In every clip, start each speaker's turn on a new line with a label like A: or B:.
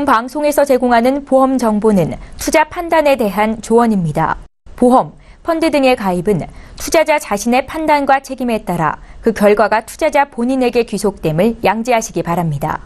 A: 본 방송에서 제공하는 보험 정보는 투자 판단에 대한 조언입니다. 보험, 펀드 등의 가입은 투자자 자신의 판단과 책임에 따라 그 결과가 투자자 본인에게 귀속됨을 양지하시기 바랍니다.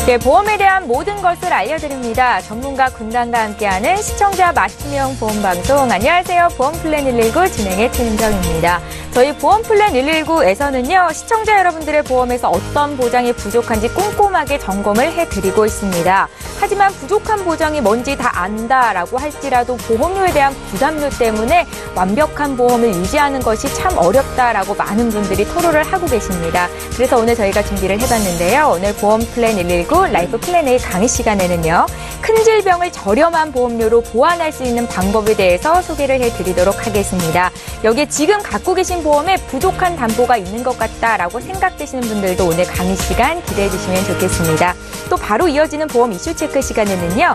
A: 네, 보험에 대한 모든 것을 알려드립니다. 전문가 군단과 함께하는 시청자 맞춤형 보험방송. 안녕하세요. 보험플랜 119 진행의 최은정입니다. 저희 보험플랜 119에서는요. 시청자 여러분들의 보험에서 어떤 보장이 부족한지 꼼꼼하게 점검을 해드리고 있습니다. 하지만 부족한 보장이 뭔지 다 안다라고 할지라도 보험료에 대한 부담료 때문에 완벽한 보험을 유지하는 것이 참 어렵다라고 많은 분들이 토로를 하고 계십니다. 그래서 오늘 저희가 준비를 해봤는데요. 오늘 보험플랜 119 라이프 플랜 A 강의 시간에는요. 큰 질병을 저렴한 보험료로 보완할 수 있는 방법에 대해서 소개를 해드리도록 하겠습니다. 여기에 지금 갖고 계신 보험에 부족한 담보가 있는 것 같다라고 생각되시는 분들도 오늘 강의 시간 기대해 주시면 좋겠습니다. 또 바로 이어지는 보험 이슈 체크 시간에는요.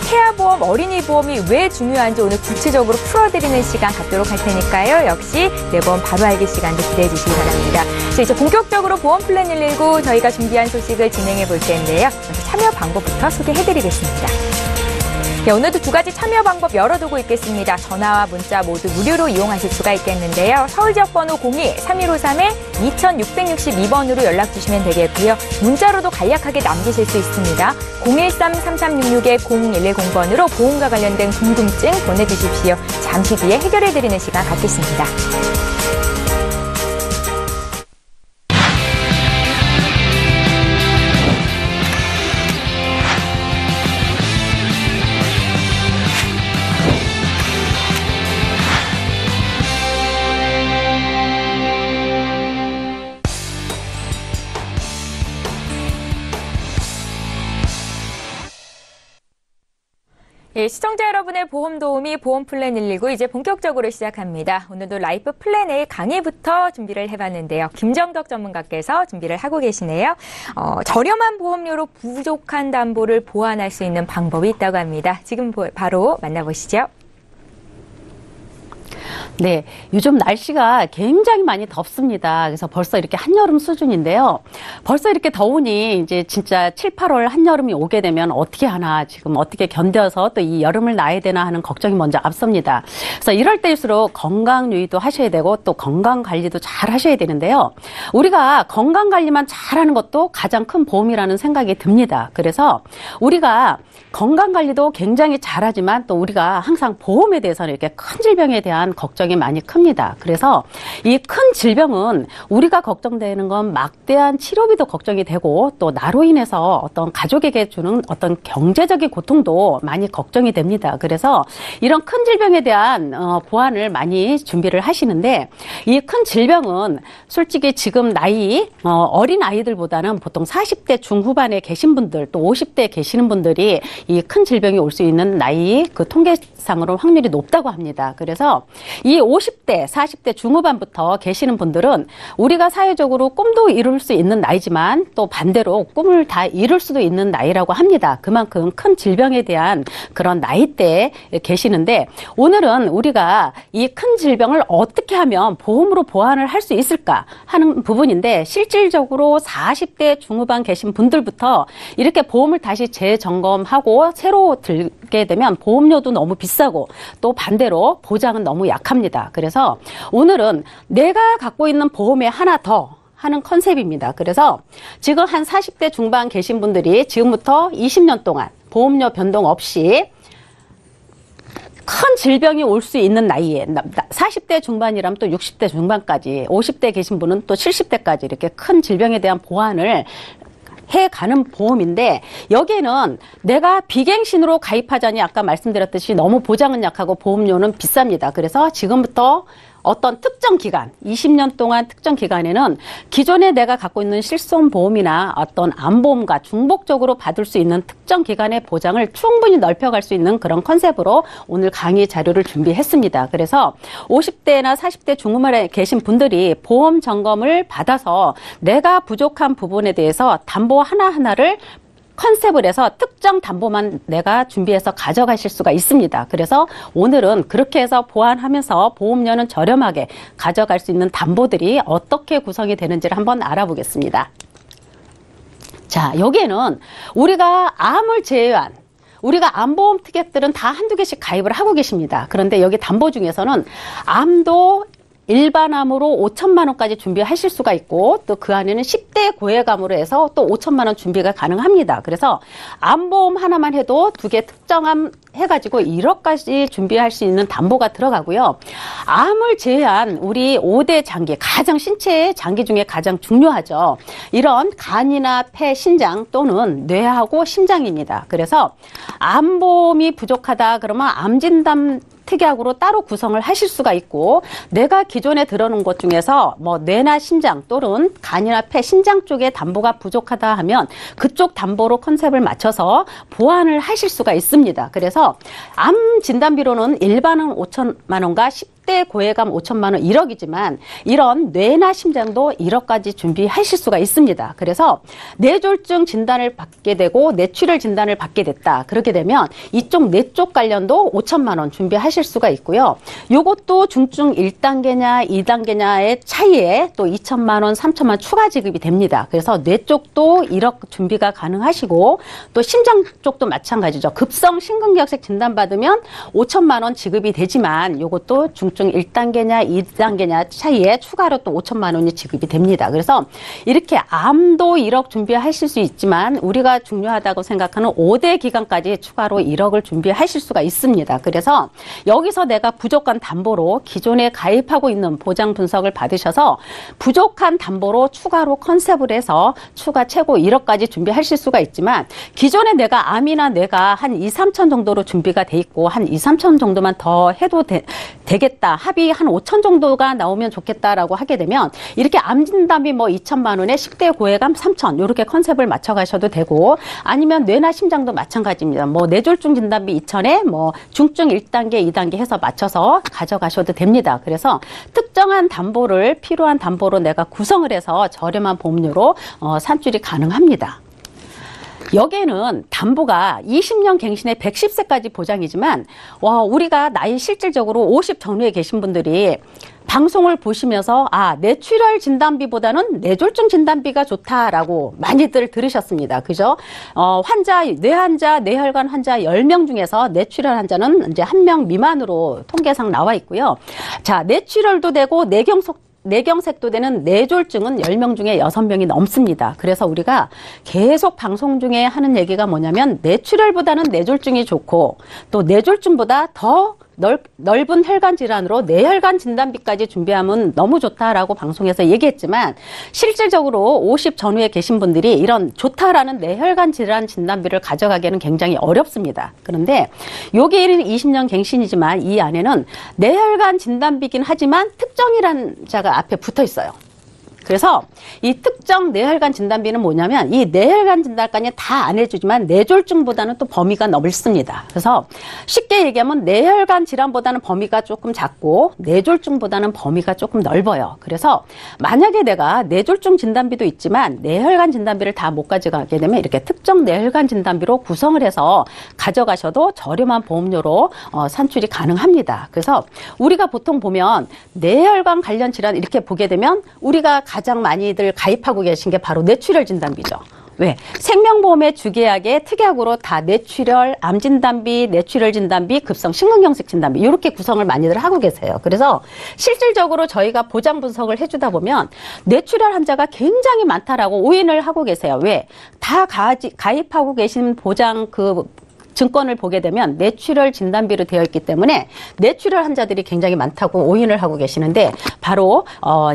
A: 태아보험, 어린이 보험이 왜 중요한지 오늘 구체적으로 풀어드리는 시간 갖도록 할 테니까요. 역시 내 보험 바로 알기 시간도 기대해 주시기 바랍니다. 이제 본격적으로 보험 플랜 119 저희가 준비한 소식을 진행해 볼 텐데요. 먼저 참여 방법부터 소개해드리겠습니다. 네, 오늘도 두 가지 참여 방법 열어두고 있겠습니다. 전화와 문자 모두 무료로 이용하실 수가 있겠는데요. 서울 지역번호 02-3263-2662번으로 연락 주시면 되겠고요. 문자로도 간략하게 남기실 수 있습니다. 013-3366-0110번으로 보험과 관련된 궁금증 보내주십시오. 잠시 뒤에 해결해드리는 시간 갖겠습니다. 예, 시청자 여러분의 보험 도우미 보험 플랜 119 이제 본격적으로 시작합니다. 오늘도 라이프 플랜 A 강의부터 준비를 해봤는데요. 김정덕 전문가께서 준비를 하고 계시네요. 저렴한 보험료로 부족한 담보를 보완할 수 있는 방법이 있다고 합니다. 지금 바로 만나보시죠.
B: 네, 요즘 날씨가 굉장히 많이 덥습니다. 그래서 벌써 이렇게 한여름 수준인데요. 벌써 이렇게 더우니 이제 진짜 7, 8월 한여름이 오게 되면 어떻게 하나, 지금 어떻게 견뎌서 또 이 여름을 나야 되나 하는 걱정이 먼저 앞섭니다. 그래서 이럴 때일수록 건강 유의도 하셔야 되고 또 건강 관리도 잘 하셔야 되는데요. 우리가 건강 관리만 잘하는 것도 가장 큰 보험이라는 생각이 듭니다. 그래서 우리가 건강 관리도 굉장히 잘하지만 또 우리가 항상 보험에 대해서는 이렇게 큰 질병에 대한 걱정이 많이 큽니다. 그래서 이 큰 질병은 우리가 걱정되는 건 막대한 치료비도 걱정이 되고 또 나로 인해서 어떤 가족에게 주는 어떤 경제적인 고통도 많이 걱정이 됩니다. 그래서 이런 큰 질병에 대한 보완을 많이 준비를 하시는데 이 큰 질병은 솔직히 지금 나이 어린 아이들보다는 보통 40대 중후반에 계신 분들 또 50대에 계시는 분들이 이 큰 질병이 올 수 있는 나이 그 통계상으로 확률이 높다고 합니다. 그래서 이 50대, 40대 중후반부터 계시는 분들은 우리가 사회적으로 꿈도 이룰 수 있는 나이지만 또 반대로 꿈을 다 이룰 수도 있는 나이라고 합니다. 그만큼 큰 질병에 대한 그런 나이대에 계시는데 오늘은 우리가 이 큰 질병을 어떻게 하면 보험으로 보완을 할 수 있을까 하는 부분인데 실질적으로 40대 중후반 계신 분들부터 이렇게 보험을 다시 재점검하고 새로 들게 되면 보험료도 너무 비싸고 또 반대로 보장은 너무 약합니다. 그래서 오늘은 내가 갖고 있는 보험에 하나 더 하는 컨셉입니다. 그래서 지금 한 40대 중반 계신 분들이 지금부터 20년 동안 보험료 변동 없이 큰 질병이 올 수 있는 나이에 40대 중반이라면 또 60대 중반까지 50대 계신 분은 또 70대까지 이렇게 큰 질병에 대한 보완을 해가는 보험인데 여기에는 내가 비갱신으로 가입하자니 아까 말씀드렸듯이 너무 보장은 약하고 보험료는 비쌉니다. 그래서 지금부터 어떤 특정 기간, 20년 동안 특정 기간에는 기존에 내가 갖고 있는 실손보험이나 어떤 암보험과 중복적으로 받을 수 있는 특정 기간의 보장을 충분히 넓혀갈 수 있는 그런 컨셉으로 오늘 강의 자료를 준비했습니다. 그래서 50대나 40대 중후반에 계신 분들이 보험 점검을 받아서 내가 부족한 부분에 대해서 담보 하나하나를 컨셉을 해서 특정 담보만 내가 준비해서 가져가실 수가 있습니다. 그래서 오늘은 그렇게 해서 보완하면서 보험료는 저렴하게 가져갈 수 있는 담보들이 어떻게 구성이 되는지를 한번 알아보겠습니다. 자, 여기에는 우리가 암을 제외한 우리가 암보험 특약들은 다 한두 개씩 가입을 하고 계십니다. 그런데 여기 담보 중에서는 암도 일반암으로 5천만 원까지 준비하실 수가 있고 또 그 안에는 10대 고액암으로 해서 또 5천만 원 준비가 가능합니다. 그래서 암보험 하나만 해도 2개 특정암 해가지고 1억까지 준비할 수 있는 담보가 들어가고요. 암을 제외한 우리 5대 장기, 가장 신체의 장기 중에 가장 중요하죠. 이런 간이나 폐, 신장 또는 뇌하고 심장입니다. 그래서 암보험이 부족하다 그러면 암진단 특약으로 따로 구성을 하실 수가 있고 내가 기존에 들어놓은 것 중에서 뭐 뇌나 심장 또는 간이나 폐, 신장 쪽에 담보가 부족하다 하면 그쪽 담보로 컨셉을 맞춰서 보완을 하실 수가 있습니다. 그래서 암 진단비로는 일반은 5천만 원과 10대 고액암 5천만 원 1억이지만 이런 뇌나 심장도 1억까지 준비하실 수가 있습니다. 그래서 뇌졸중 진단을 받게 되고 뇌출혈 진단을 받게 됐다. 그렇게 되면 이쪽 뇌 쪽 관련도 5천만 원 준비하실 수가 있고요. 요것도 중증 1단계냐 2단계냐의 차이에 또 2천만 원, 3천만 원 추가 지급이 됩니다. 그래서 뇌 쪽도 1억 준비가 가능하시고 또 심장 쪽도 마찬가지죠. 급성 심근경색 진단 받으면 5천만 원 지급이 되지만 요것도 중증 1단계냐 2단계냐 차이에 추가로 또 5천만 원이 지급이 됩니다. 그래서 이렇게 암도 1억 준비하실 수 있지만 우리가 중요하다고 생각하는 5대 기간까지 추가로 1억을 준비하실 수가 있습니다. 그래서 여기서 내가 부족한 담보로 기존에 가입하고 있는 보장 분석을 받으셔서 부족한 담보로 추가로 컨셉을 해서 추가 최고 1억까지 준비하실 수가 있지만 기존에 내가 암이나 뇌가 한 2, 3천 정도로 준비가 돼 있고 한 2, 3천 정도만 더 해도 되겠다. 합의 한 5천 정도가 나오면 좋겠다라고 하게 되면 이렇게 암 진단비 뭐 2천만 원에 10대 고액암 3천 이렇게 컨셉을 맞춰 가셔도 되고 아니면 뇌나 심장도 마찬가지입니다. 뭐 뇌졸중 진단비 2천에 뭐 중증 1단계, 2단계 해서 맞춰서 가져가셔도 됩니다. 그래서 특정한 담보를 필요한 담보로 내가 구성을 해서 저렴한 보험료로 산출이 가능합니다. 여기에는 담보가 20년 갱신에 110세까지 보장이지만 우리가 나이 실질적으로 50 전후에 계신 분들이 방송을 보시면서 뇌출혈 진단비보다는 뇌졸중 진단비가 좋다라고 많이들 들으셨습니다. 그죠? 뇌혈관 환자 10명 중에서 뇌출혈 환자는 이제 1명 미만으로 통계상 나와 있고요. 자, 뇌출혈도 되고 뇌경색도 되는 뇌졸중은 10명 중에 6명이 넘습니다. 그래서 우리가 계속 방송 중에 하는 얘기가 뭐냐면 뇌출혈보다는 뇌졸중이 좋고 또 뇌졸중보다 더 넓은 혈관 질환으로 뇌혈관 진단비까지 준비하면 너무 좋다라고 방송에서 얘기했지만 실질적으로 50 전후에 계신 분들이 이런 좋다라는 뇌혈관 질환 진단비를 가져가기에는 굉장히 어렵습니다. 그런데 여기에는 20년 갱신이지만 이 안에는 뇌혈관 진단비긴 하지만 특정이라는 자가 앞에 붙어 있어요. 그래서 이 특정 뇌혈관 진단비는 뭐냐면 이 뇌혈관 진단까지 다 안 해주지만 뇌졸중보다는 또 범위가 넓습니다. 그래서 쉽게 얘기하면 뇌혈관 질환보다는 범위가 조금 작고 뇌졸중보다는 범위가 조금 넓어요. 그래서 만약에 내가 뇌졸중 진단비도 있지만 뇌혈관 진단비를 다 못 가져가게 되면 이렇게 특정 뇌혈관 진단비로 구성을 해서 가져가셔도 저렴한 보험료로 산출이 가능합니다. 그래서 우리가 보통 보면 뇌혈관 관련 질환 이렇게 보게 되면 우리가 가장 많이들 가입하고 계신 게 바로 뇌출혈 진단비죠. 왜? 생명보험의 주계약에 특약으로 다 뇌출혈, 암진단비, 뇌출혈 진단비, 급성 심근경색 진단비 이렇게 구성을 많이들 하고 계세요. 그래서 실질적으로 저희가 보장 분석을 해주다 보면 뇌출혈 환자가 굉장히 많다라고 오인을 하고 계세요. 왜? 다 가입하고 계신 보장 증권을 보게 되면 뇌출혈 진단비로 되어 있기 때문에 뇌출혈 환자들이 굉장히 많다고 오인을 하고 계시는데 바로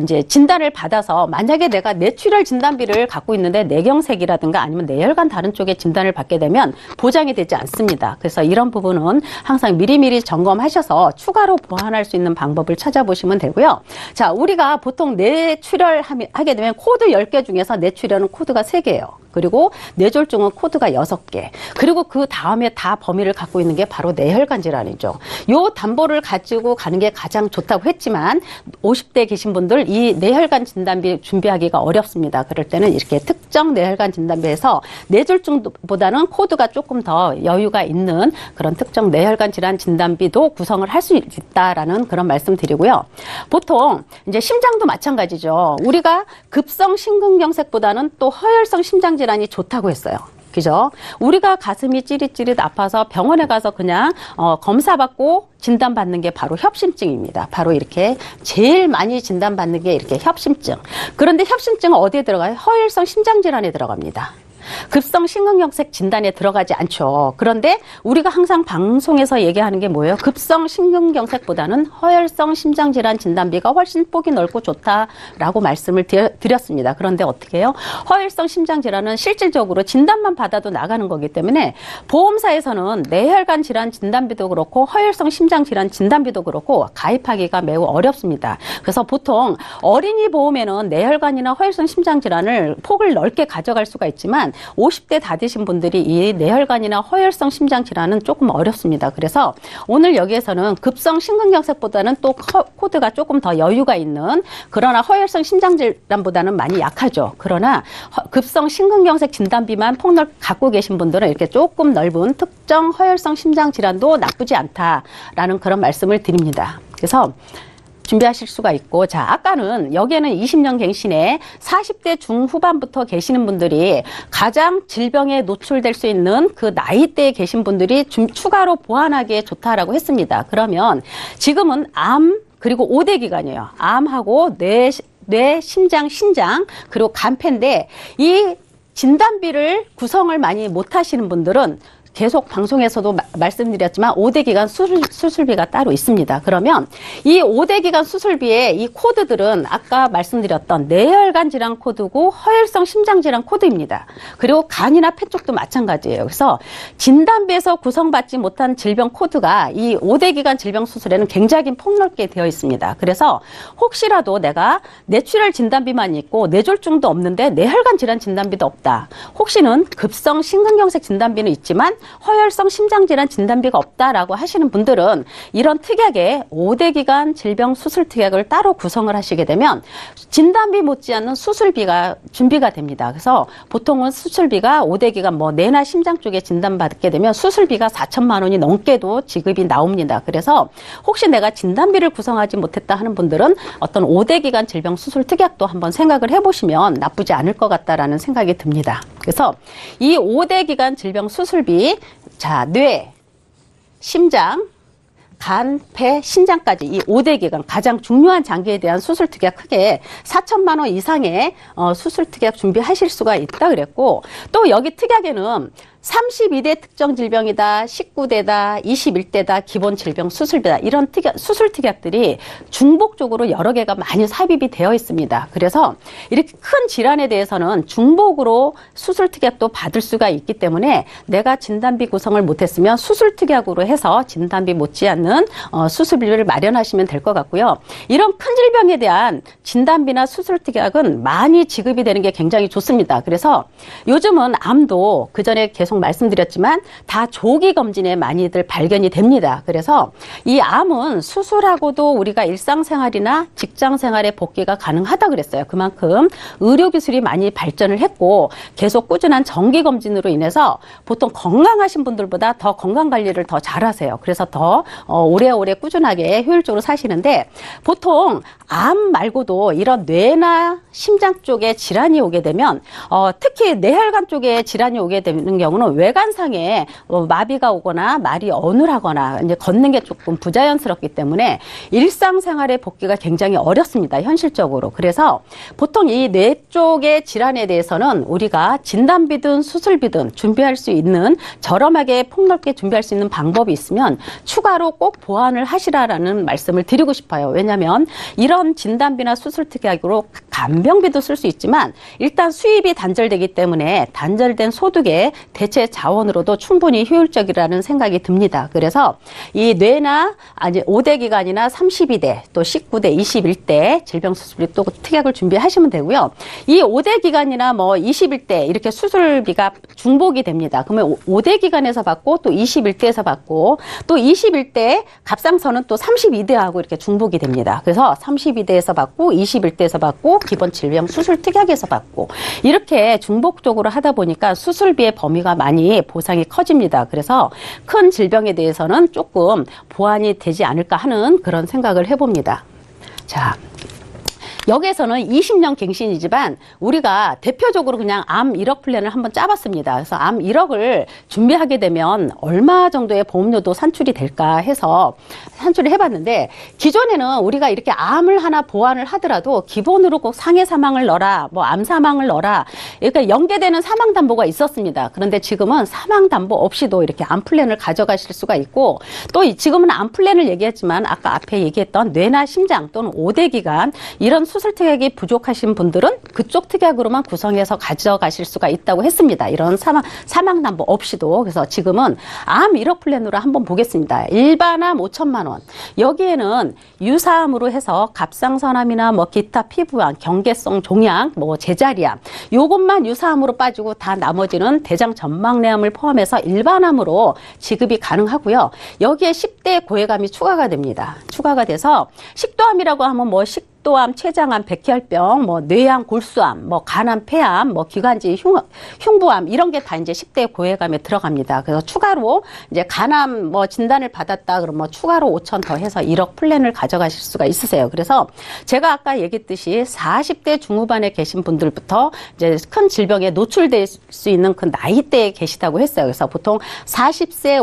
B: 이제 진단을 받아서 만약에 내가 뇌출혈 진단비를 갖고 있는데 뇌경색이라든가 아니면 뇌혈관 다른 쪽에 진단을 받게 되면 보장이 되지 않습니다. 그래서 이런 부분은 항상 미리미리 점검하셔서 추가로 보완할 수 있는 방법을 찾아보시면 되고요. 자, 우리가 보통 뇌출혈 하게 되면 코드 10개 중에서 뇌출혈은 코드가 3개예요. 그리고 뇌졸중은 코드가 6개. 그리고 그 다음에 다 범위를 갖고 있는 게 바로 뇌혈관 질환이죠. 요 담보를 가지고 가는 게 가장 좋다고 했지만 50대 계신 분들 이 뇌혈관 진단비 준비하기가 어렵습니다. 그럴 때는 이렇게 특정 뇌혈관 진단비에서 뇌졸중보다는 코드가 조금 더 여유가 있는 그런 특정 뇌혈관 질환 진단비도 구성을 할 수 있다라는 그런 말씀 드리고요. 보통 이제 심장도 마찬가지죠. 우리가 급성 심근경색보다는 또 허혈성 심장 심장질환이 좋다고 했어요. 그죠? 우리가 가슴이 찌릿찌릿 아파서 병원에 가서 그냥 검사받고 진단받는 게 바로 협심증입니다. 바로 이렇게 제일 많이 진단받는 게 이렇게 협심증. 그런데 협심증은 어디에 들어가요? 허혈성 심장질환에 들어갑니다. 급성 심근경색 진단에 들어가지 않죠. 그런데 우리가 항상 방송에서 얘기하는 게 뭐예요? 급성 심근경색보다는 허혈성 심장질환 진단비가 훨씬 폭이 넓고 좋다라고 말씀을 드렸습니다. 그런데 어떻게 해요? 허혈성 심장질환은 실질적으로 진단만 받아도 나가는 거기 때문에 보험사에서는 뇌혈관 질환 진단비도 그렇고 허혈성 심장질환 진단비도 그렇고 가입하기가 매우 어렵습니다. 그래서 보통 어린이 보험에는 뇌혈관이나 허혈성 심장질환을 폭을 넓게 가져갈 수가 있지만 50대 다 되신 분들이 이 뇌혈관이나 허혈성 심장질환은 조금 어렵습니다. 그래서 오늘 여기에서는 급성 심근경색보다는 또 코드가 조금 더 여유가 있는, 그러나 허혈성 심장질환보다는 많이 약하죠. 그러나 급성 심근경색 진단비만 폭넓게 갖고 계신 분들은 이렇게 조금 넓은 특정 허혈성 심장질환도 나쁘지 않다라는 그런 말씀을 드립니다. 그래서 준비하실 수가 있고, 자, 아까는 여기에는 20년 갱신에 40대 중후반부터 계시는 분들이 가장 질병에 노출될 수 있는 그 나이대에 계신 분들이 추가로 보완하기에 좋다라고 했습니다. 그러면 지금은 암 그리고 5대 기관이에요. 암하고 뇌, 심장, 신장 그리고 간폐인데, 이 진단비를 구성을 많이 못 하시는 분들은 계속 방송에서도 말씀드렸지만 5대 기관 수술비가 따로 있습니다. 그러면 이 5대 기관 수술비의 이 코드들은 아까 말씀드렸던 뇌혈관 질환 코드고 허혈성 심장 질환 코드입니다. 그리고 간이나 폐 쪽도 마찬가지예요. 그래서 진단비에서 구성받지 못한 질병 코드가 이 5대 기관 질병 수술에는 굉장히 폭넓게 되어 있습니다. 그래서 혹시라도 내가 뇌출혈 진단비만 있고 뇌졸중도 없는데 뇌혈관 질환 진단비도 없다. 혹시는 급성 심근경색 진단비는 있지만 허혈성 심장질환 진단비가 없다라고 하시는 분들은 이런 특약에 5대 기관 질병 수술 특약을 따로 구성을 하시게 되면 진단비 못지않는 수술비가 준비가 됩니다. 그래서 보통은 수술비가 5대 기관 뭐 뇌나 심장 쪽에 진단받게 되면 수술비가 4천만 원이 넘게도 지급이 나옵니다. 그래서 혹시 내가 진단비를 구성하지 못했다 하는 분들은 어떤 5대 기관 질병 수술 특약도 한번 생각을 해보시면 나쁘지 않을 것 같다라는 생각이 듭니다. 그래서 이 5대 기관 질병 수술비, 자, 뇌, 심장, 간, 폐, 신장까지 이 5대 기관 가장 중요한 장기에 대한 수술 특약 크게 4천만 원 이상의 수술 특약 준비하실 수가 있다 그랬고, 또 여기 특약에는 32대 특정 질병이다, 19대다, 21대다, 기본 질병 수술비다, 이런 수술 특약들이 중복적으로 여러 개가 많이 삽입이 되어 있습니다. 그래서 이렇게 큰 질환에 대해서는 중복으로 수술 특약도 받을 수가 있기 때문에 내가 진단비 구성을 못했으면 수술 특약으로 해서 진단비 못지않는 수술비를 마련하시면 될 것 같고요. 이런 큰 질병에 대한 진단비나 수술 특약은 많이 지급이 되는 게 굉장히 좋습니다. 그래서 요즘은 암도 그전에 계속 말씀드렸지만 다 조기 검진에 많이들 발견이 됩니다. 그래서 이 암은 수술하고도 우리가 일상생활이나 직장생활에 복귀가 가능하다 그랬어요. 그만큼 의료기술이 많이 발전을 했고 계속 꾸준한 정기검진으로 인해서 보통 건강하신 분들보다 더 건강관리를 더 잘하세요. 그래서 더 오래오래 꾸준하게 효율적으로 사시는데, 보통 암 말고도 이런 뇌나 심장 쪽에 질환이 오게 되면 특히 뇌혈관 쪽에 질환이 오게 되는 경우는 외관상에 마비가 오거나 말이 어눌하거나 이제 걷는 게 조금 부자연스럽기 때문에 일상생활의 복귀가 굉장히 어렵습니다. 현실적으로. 그래서 보통 이 뇌 쪽의 질환에 대해서는 우리가 진단비든 수술비든 준비할 수 있는, 저렴하게 폭넓게 준비할 수 있는 방법이 있으면 추가로 꼭 보완을 하시라라는 말씀을 드리고 싶어요. 왜냐하면 이런 진단비나 수술 특약으로 간병비도 쓸 수 있지만 일단 수입이 단절되기 때문에 단절된 소득의 대체 자원으로도 충분히 효율적이라는 생각이 듭니다. 그래서 이 뇌나 5대 기관이나 32대 또 19대 21대 질병 수술비 또 특약을 준비하시면 되고요. 이 5대 기관이나 뭐 21대 이렇게 수술비가 중복이 됩니다. 그러면 5대 기관에서 받고 또 21대에서 받고 또 21대 갑상선은 또 32대하고 이렇게 중복이 됩니다. 그래서 32대에서 받고 21대에서 받고 기본 질병 수술 특약에서 받고 이렇게 중복적으로 하다 보니까 수술비의 범위가 많이 보상이 커집니다. 그래서 큰 질병에 대해서는 조금 보완이 되지 않을까 하는 그런 생각을 해봅니다. 자, 여기에서는 20년 갱신이지만 우리가 대표적으로 그냥 암 1억 플랜을 한번 짜봤습니다. 그래서 암 1억을 준비하게 되면 얼마 정도의 보험료도 산출이 될까 해서 산출을 해봤는데, 기존에는 우리가 이렇게 암을 하나 보완을 하더라도 기본으로 꼭 상해 사망을 넣어라, 뭐 암 사망을 넣어라, 그러니까 연계되는 사망 담보가 있었습니다. 그런데 지금은 사망 담보 없이도 이렇게 암 플랜을 가져가실 수가 있고, 또 지금은 암 플랜을 얘기했지만 아까 앞에 얘기했던 뇌나 심장 또는 5대 기관 이런 수술 특약이 부족하신 분들은 그쪽 특약으로만 구성해서 가져가실 수가 있다고 했습니다. 이런 사망 담보 없이도. 그래서 지금은 암 1억 플랜으로 한번 보겠습니다. 일반암 5천만 원. 여기에는 유사암으로 해서 갑상선암이나 뭐 기타 피부암, 경계성 종양, 뭐 제자리암, 요것만 유사암으로 빠지고 다 나머지는 대장 전막내암을 포함해서 일반암으로 지급이 가능하고요. 여기에 10대 고해감이 추가가 됩니다. 추가가 돼서 식도암이라고 하면 뭐 식도암, 췌장암, 백혈병, 뭐 뇌암, 골수암, 뭐 간암, 폐암, 뭐 기관지 흉부암 이런 게 다 이제 10대 고해감에 들어갑니다. 그래서 추가로 이제 간암 뭐 진단을 받았다 그러면 뭐 추가로 5천 더 해서 1억 플랜을 가져가실 수가 있으세요. 그래서 제가 아까 얘기했듯이 40대 중후반에 계신 분들부터 이제 큰 질병에 노출될 수 있는 그 나이대에 계시다고 했어요. 그래서 보통 40세,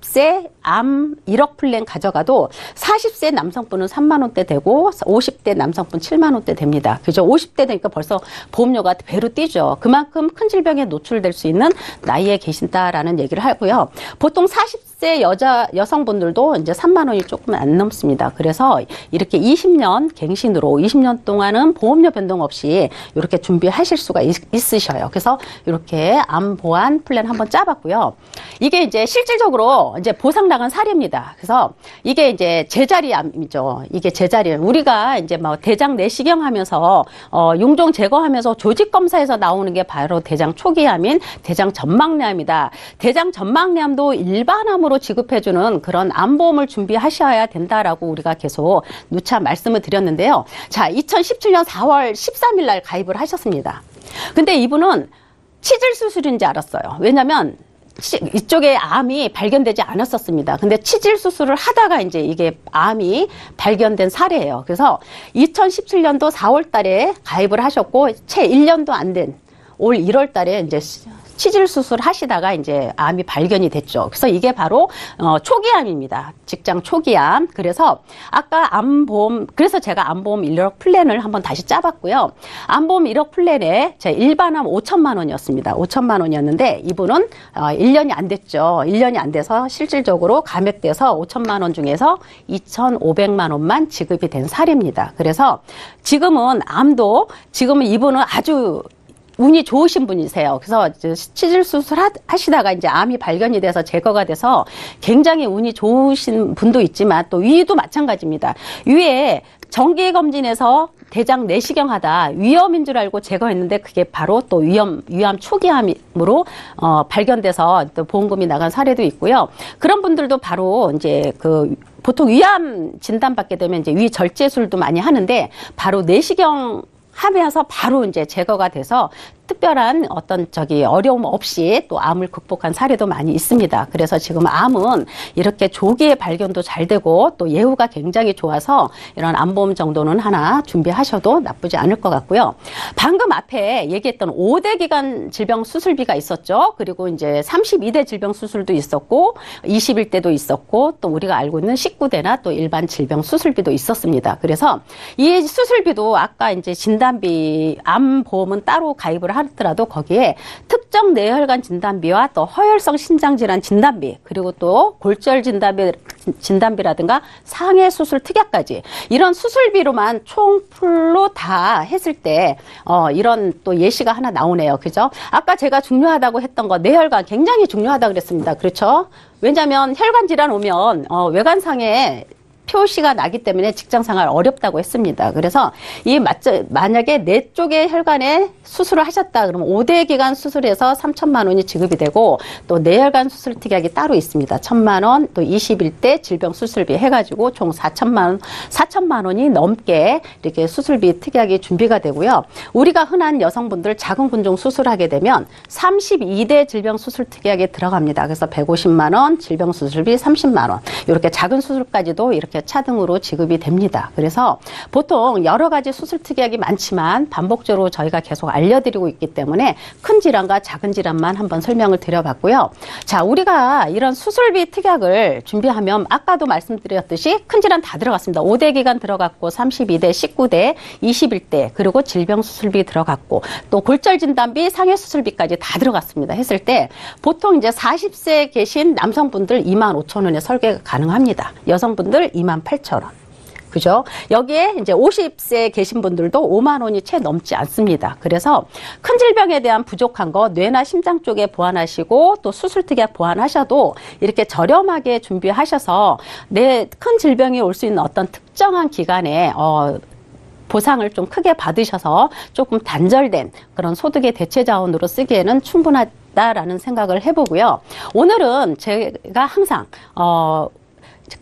B: 50세 암 1억 플랜 가져가도 40세 남성분은 3만 원대 되고 50대 남성분 7만 원대 됩니다. 그죠? 50대 되니까 벌써 보험료가 배로 뛰죠. 그만큼 큰 질병에 노출될 수 있는 나이에 계신다라는 얘기를 하고요. 보통 40세 여성분들도 이제 3만 원이 조금 안 넘습니다. 그래서 이렇게 20년 갱신으로 20년 동안은 보험료 변동 없이 이렇게 준비하실 수가 있으셔요. 그래서 이렇게 암 보완 플랜 한번 짜봤고요. 이게 이제 실질적으로 이제 보상 나간 사례입니다. 그래서 이게 이제 제자리암이죠. 이게 제자리암. 우리가 이제 뭐 대장 내시경 하면서 용종 제거하면서 조직 검사에서 나오는 게 바로 대장 초기암인 대장 전막내암이다. 대장 전막내암도 일반암으로 지급해주는 그런 암보험을 준비하셔야 된다라고 우리가 계속 누차 말씀을 드렸는데요. 자, 2017년 4월 13일 날 가입을 하셨습니다. 근데 이분은 치질 수술인지 알았어요. 왜냐면 이쪽에 암이 발견되지 않았었습니다. 근데 치질 수술을 하다가 이제 이게 암이 발견된 사례예요. 그래서 2017년도 4월 달에 가입을 하셨고 채 1년도 안 된 올 1월 달에 이제 치질 수술 하시다가 이제 암이 발견이 됐죠. 그래서 이게 바로 초기암입니다. 직장 초기암. 그래서 아까 암보험, 그래서 제가 암보험 1억 플랜을 한번 다시 짜봤고요. 암보험 1억 플랜에 제 일반암 5천만 원이었습니다. 5천만 원이었는데 이분은 1년이 안 됐죠. 1년이 안 돼서 실질적으로 감액돼서 5천만 원 중에서 2,500만 원만 지급이 된 사례입니다. 그래서 지금은 암도 지금은 이분은 아주 운이 좋으신 분이세요. 그래서 치질 수술 하시다가 이제 암이 발견이 돼서 제거가 돼서 굉장히 운이 좋으신 분도 있지만 또 위도 마찬가지입니다. 위에 정기검진에서 대장 내시경 하다 위염인 줄 알고 제거했는데 그게 바로 또 위암 초기암으로 발견돼서 또 보험금이 나간 사례도 있고요. 그런 분들도 바로 이제 보통 위암 진단받게 되면 이제 위 절제술도 많이 하는데 바로 내시경 하면서 바로 이제 제거가 돼서 특별한 어떤 어려움 없이 또 암을 극복한 사례도 많이 있습니다. 그래서 지금 암은 이렇게 조기에 발견도 잘 되고 또 예후가 굉장히 좋아서 이런 암보험 정도는 하나 준비하셔도 나쁘지 않을 것 같고요. 방금 앞에 얘기했던 5대 기간 질병 수술비가 있었죠. 그리고 이제 32대 질병 수술도 있었고 21대도 있었고 또 우리가 알고 있는 19대나 또 일반 질병 수술비도 있었습니다. 그래서 이 수술비도 아까 이제 진단비 암보험은 따로 가입을 하더라도 거기에 특정 뇌혈관 진단비와 또 허혈성 신장질환 진단비 그리고 또 골절 진단비라든가 상해 수술 특약까지 이런 수술비로만 총풀로 다 했을 때 이런 또 예시가 하나 나오네요. 그죠? 아까 제가 중요하다고 했던 거 뇌혈관 굉장히 중요하다고 그랬습니다. 그렇죠? 왜냐하면 혈관 질환 오면 외관상에 표시가 나기 때문에 직장생활 어렵다고 했습니다. 그래서 만약에 내 쪽에 혈관에 수술을 하셨다 그러면 5대 기간 수술에서 3천만 원이 지급이 되고 또 뇌혈관 수술 특약이 따로 있습니다. 1,000만 원, 또 21대 질병 수술비 해가지고 총 4천만 원이 넘게 이렇게 수술비 특약이 준비가 되고요. 우리가 흔한 여성분들 작은 군종 수술하게 되면 32대 질병 수술 특약에 들어갑니다. 그래서 150만 원, 질병 수술비 30만 원 이렇게 작은 수술까지도 이렇게 이렇게 차등으로 지급이 됩니다. 그래서 보통 여러 가지 수술 특약이 많지만 반복적으로 저희가 계속 알려드리고 있기 때문에 큰 질환과 작은 질환만 한번 설명을 드려봤고요. 자, 우리가 이런 수술비 특약을 준비하면 아까도 말씀드렸듯이 큰 질환 다 들어갔습니다. 5대 기간 들어갔고 32대, 19대, 21대 그리고 질병 수술비 들어갔고 또 골절 진단비, 상해 수술비까지 다 들어갔습니다. 했을 때 보통 이제 40세에 계신 남성분들 25,000원에 설계가 가능합니다. 여성분들 28,000원. 그죠? 여기에 이제 50세 계신 분들도 5만 원이 채 넘지 않습니다. 그래서 큰 질병에 대한 부족한 거 뇌나 심장 쪽에 보완하시고 또 수술 특약 보완하셔도 이렇게 저렴하게 준비하셔서 내 큰 질병이 올 수 있는 어떤 특정한 기간에 보상을 좀 크게 받으셔서 조금 단절된 그런 소득의 대체 자원으로 쓰기에는 충분하다라는 생각을 해보고요. 오늘은 제가 항상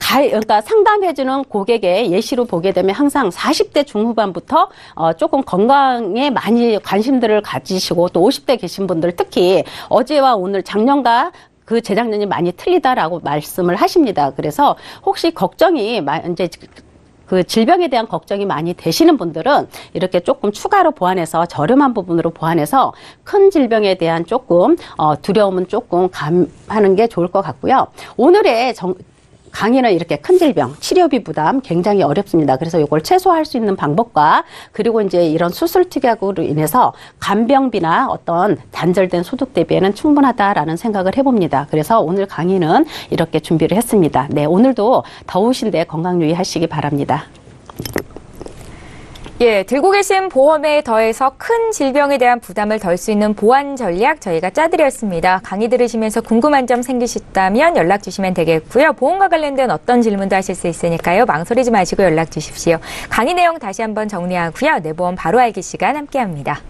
B: 그러니까 상담해주는 고객의 예시로 보게 되면 항상 40대 중후반부터 조금 건강에 많이 관심들을 가지시고 또 50대 계신 분들 특히 어제와 오늘 작년과 그 재작년이 많이 틀리다라고 말씀을 하십니다. 그래서 혹시 걱정이 이제 그 질병에 대한 걱정이 많이 되시는 분들은 이렇게 조금 추가로 보완해서 저렴한 부분으로 보완해서 큰 질병에 대한 조금 두려움은 조금 감하는 게 좋을 것 같고요. 오늘의 강의는 이렇게 큰 질병, 치료비 부담 굉장히 어렵습니다. 그래서 이걸 최소화할 수 있는 방법과 그리고 이제 이런 수술 특약으로 인해서 간병비나 어떤 단절된 소득 대비에는 충분하다라는 생각을 해봅니다. 그래서 오늘 강의는 이렇게 준비를 했습니다. 네, 오늘도 더우신데 건강 유의하시기 바랍니다.
A: 예, 들고 계신 보험에 더해서 큰 질병에 대한 부담을 덜 수 있는 보완 전략 저희가 짜드렸습니다. 강의 들으시면서 궁금한 점 생기셨다면 연락 주시면 되겠고요. 보험과 관련된 어떤 질문도 하실 수 있으니까요. 망설이지 마시고 연락 주십시오. 강의 내용 다시 한번 정리하고요. 내 보험 바로 알기 시간 함께합니다.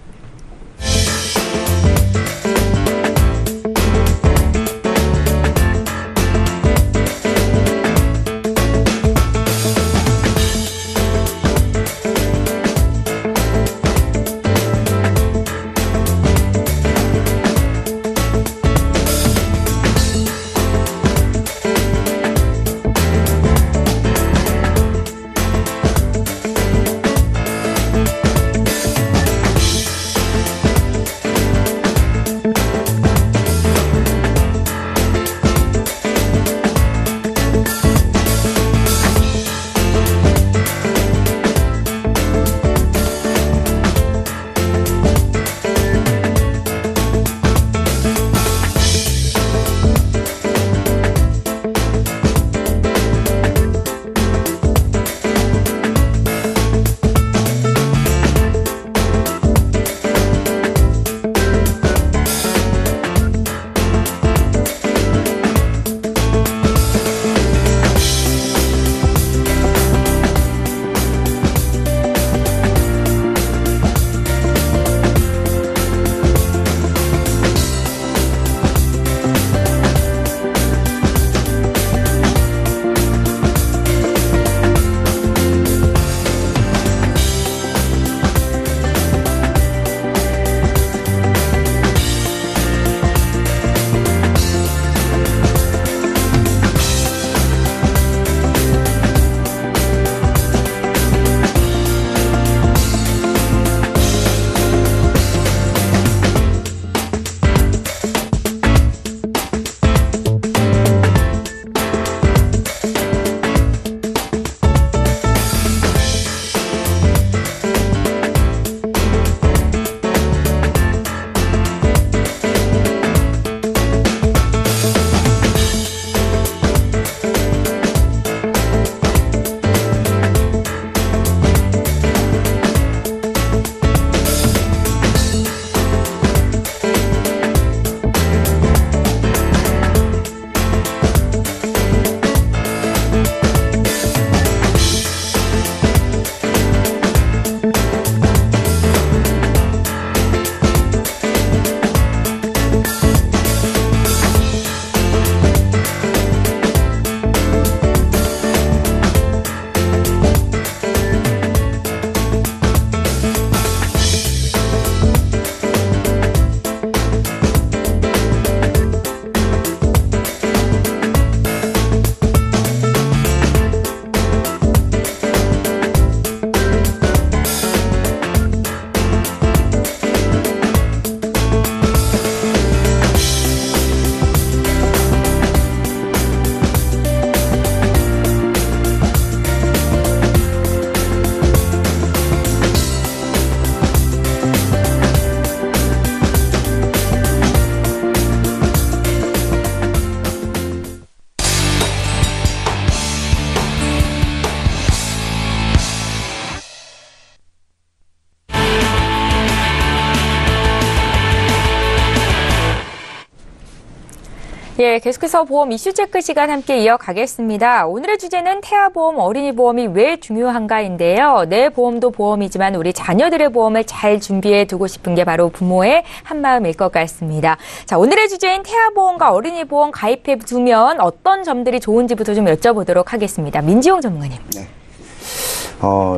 A: 예, 계속해서 보험 이슈 체크 시간 함께 이어가겠습니다. 오늘의 주제는 태아보험, 어린이보험이 왜 중요한가인데요. 내 보험도 보험이지만 우리 자녀들의 보험을 잘 준비해 두고 싶은 게 바로 부모의 한마음일 것 같습니다. 자, 오늘의 주제인 태아보험과 어린이보험 가입해 두면 어떤 점들이 좋은지부터 좀 여쭤보도록 하겠습니다. 민지용 전문가님.
C: 네.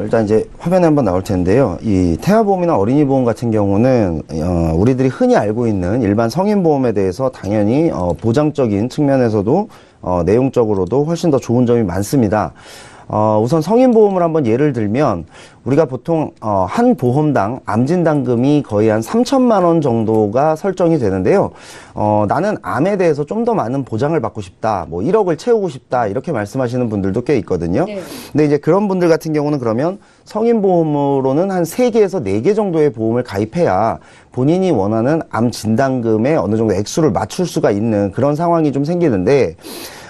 C: 일단 이제 화면에 한번 나올 텐데요. 이 태아보험이나 어린이보험 같은 경우는 우리들이 흔히 알고 있는 일반 성인보험에 대해서 당연히 보장적인 측면에서도 내용적으로도 훨씬 더 좋은 점이 많습니다. 우선 성인보험을 한번 예를 들면 우리가 보통 한 보험당 암진단금이 거의 한 3천만 원 정도가 설정이 되는데요. 나는 암에 대해서 좀 더 많은 보장을 받고 싶다, 뭐 1억을 채우고 싶다 이렇게 말씀하시는 분들도 꽤 있거든요. 네. 근데 이제 그런 분들 같은 경우는 그러면 성인보험으로는 한 3개에서 4개 정도의 보험을 가입해야 본인이 원하는 암 진단금에 어느 정도 액수를 맞출 수가 있는 그런 상황이 좀 생기는데,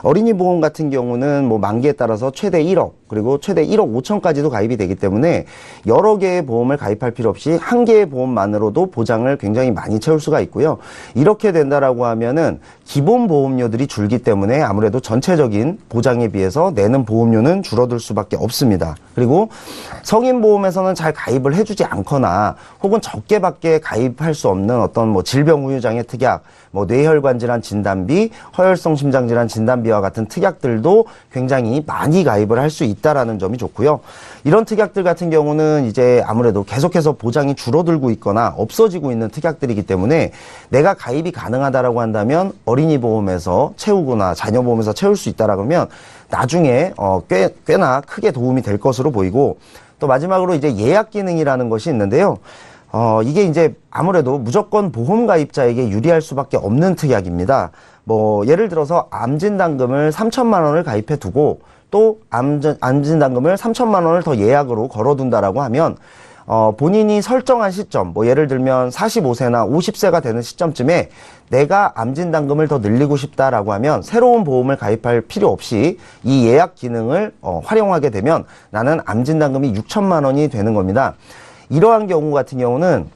C: 어린이 보험 같은 경우는 뭐 만기에 따라서 최대 1억 그리고 최대 1억 5천까지도 가입이 되기 때문에 여러 개의 보험을 가입할 필요 없이 한 개의 보험만으로도 보장을 굉장히 많이 채울 수가 있고요. 이렇게 된다라고 하면은 기본 보험료들이 줄기 때문에 아무래도 전체적인 보장에 비해서 내는 보험료는 줄어들 수밖에 없습니다. 그리고 성인보험에서는 잘 가입을 해주지 않거나 혹은 적게밖에 가입할 수 없는 어떤 뭐 질병후유장애 특약, 뭐 뇌혈관 질환 진단비, 허혈성 심장질환 진단비와 같은 특약들도 굉장히 많이 가입을 할 수 있다라는 점이 좋고요. 이런 특약들 같은 경우는 이제 아무래도 계속해서 보장이 줄어들고 있거나 없어지고 있는 특약들이기 때문에 내가 가입이 가능하다라고 한다면 어린이 보험에서 채우거나 자녀 보험에서 채울 수 있다라고 하면 나중에 꽤나 크게 도움이 될 것으로 보이고, 또 마지막으로 이제 예약 기능이라는 것이 있는데요. 이게 이제 아무래도 무조건 보험 가입자에게 유리할 수밖에 없는 특약입니다. 뭐 예를 들어서 암진단금을 3천만 원을 가입해 두고 또 암진단금을 3천만 원을 더 예약으로 걸어둔다라고 하면 본인이 설정한 시점, 뭐 예를 들면 45세나 50세가 되는 시점쯤에 내가 암진단금을 더 늘리고 싶다라고 하면 새로운 보험을 가입할 필요 없이 이 예약 기능을 활용하게 되면 나는 암진단금이 6천만 원이 되는 겁니다. 이러한 경우 같은 경우는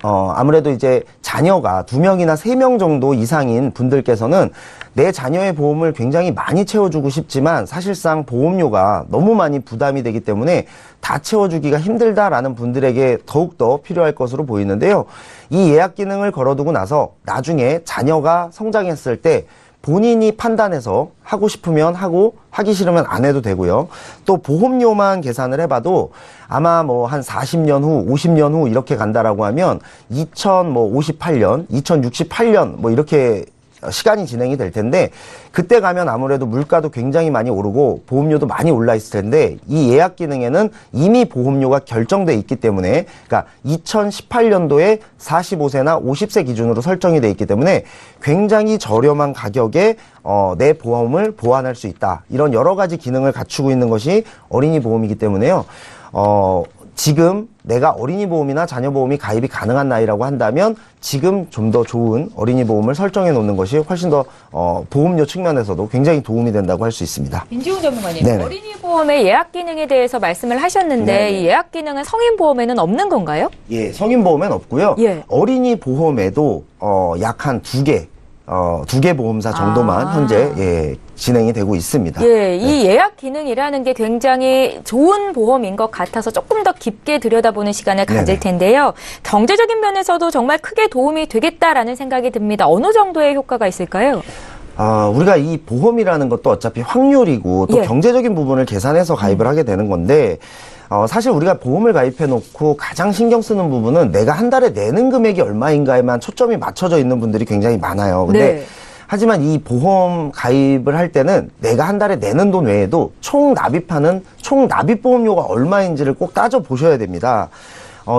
C: 아무래도 이제 자녀가 2명이나 3명 정도 이상인 분들께서는 내 자녀의 보험을 굉장히 많이 채워주고 싶지만 사실상 보험료가 너무 많이 부담이 되기 때문에 다 채워주기가 힘들다라는 분들에게 더욱더 필요할 것으로 보이는데요. 이 예약 기능을 걸어두고 나서 나중에 자녀가 성장했을 때 본인이 판단해서 하고 싶으면 하고 하기 싫으면 안 해도 되고요. 또 보험료만 계산을 해봐도 아마 뭐 한 40년 후, 50년 후 이렇게 간다라고 하면 2058년, 2068년 뭐 이렇게 시간이 진행이 될 텐데, 그때 가면 아무래도 물가도 굉장히 많이 오르고 보험료도 많이 올라 있을 텐데 이 예약 기능에는 이미 보험료가 결정돼 있기 때문에, 그러니까 2018년도에 45세나 50세 기준으로 설정이 돼 있기 때문에 굉장히 저렴한 가격에 내 보험을 보완할 수 있다. 이런 여러 가지 기능을 갖추고 있는 것이 어린이 보험이기 때문에요. 지금 내가 어린이 보험이나 자녀 보험이 가입이 가능한 나이라고 한다면 지금 좀 더 좋은 어린이 보험을 설정해 놓는 것이 훨씬 더 보험료 측면에서도 굉장히 도움이 된다고 할 수 있습니다.
A: 민지용 전문가님,
C: 네네.
A: 어린이 보험의 예약 기능에 대해서 말씀을 하셨는데
C: 네네.
A: 이 예약 기능은 성인 보험에는 없는 건가요?
C: 예, 성인 보험엔 없고요.
A: 예.
C: 어린이 보험에도 약 한 2개, 2개 보험사 정도만 현재 진행이 되고 있습니다.
A: 예, 이 예약 기능이라는 게 굉장히 좋은 보험인 것 같아서 조금 더 깊게 들여다보는 시간을 가질 텐데요. 경제적인 면에서도 정말 크게 도움이 되겠다라는 생각이 듭니다. 어느 정도의 효과가 있을까요?
C: 우리가 이 보험이라는 것도 어차피 확률이고 또 경제적인 부분을 계산해서 가입을 하게 되는 건데, 사실 우리가 보험을 가입해 놓고 가장 신경 쓰는 부분은 내가 한 달에 내는 금액이 얼마인가에만 초점이 맞춰져 있는 분들이 굉장히 많아요. 근데 하지만 이 보험 가입을 할 때는 내가 한 달에 내는 돈 외에도 총 납입하는 총 납입 보험료가 얼마인지를 꼭 따져 보셔야 됩니다.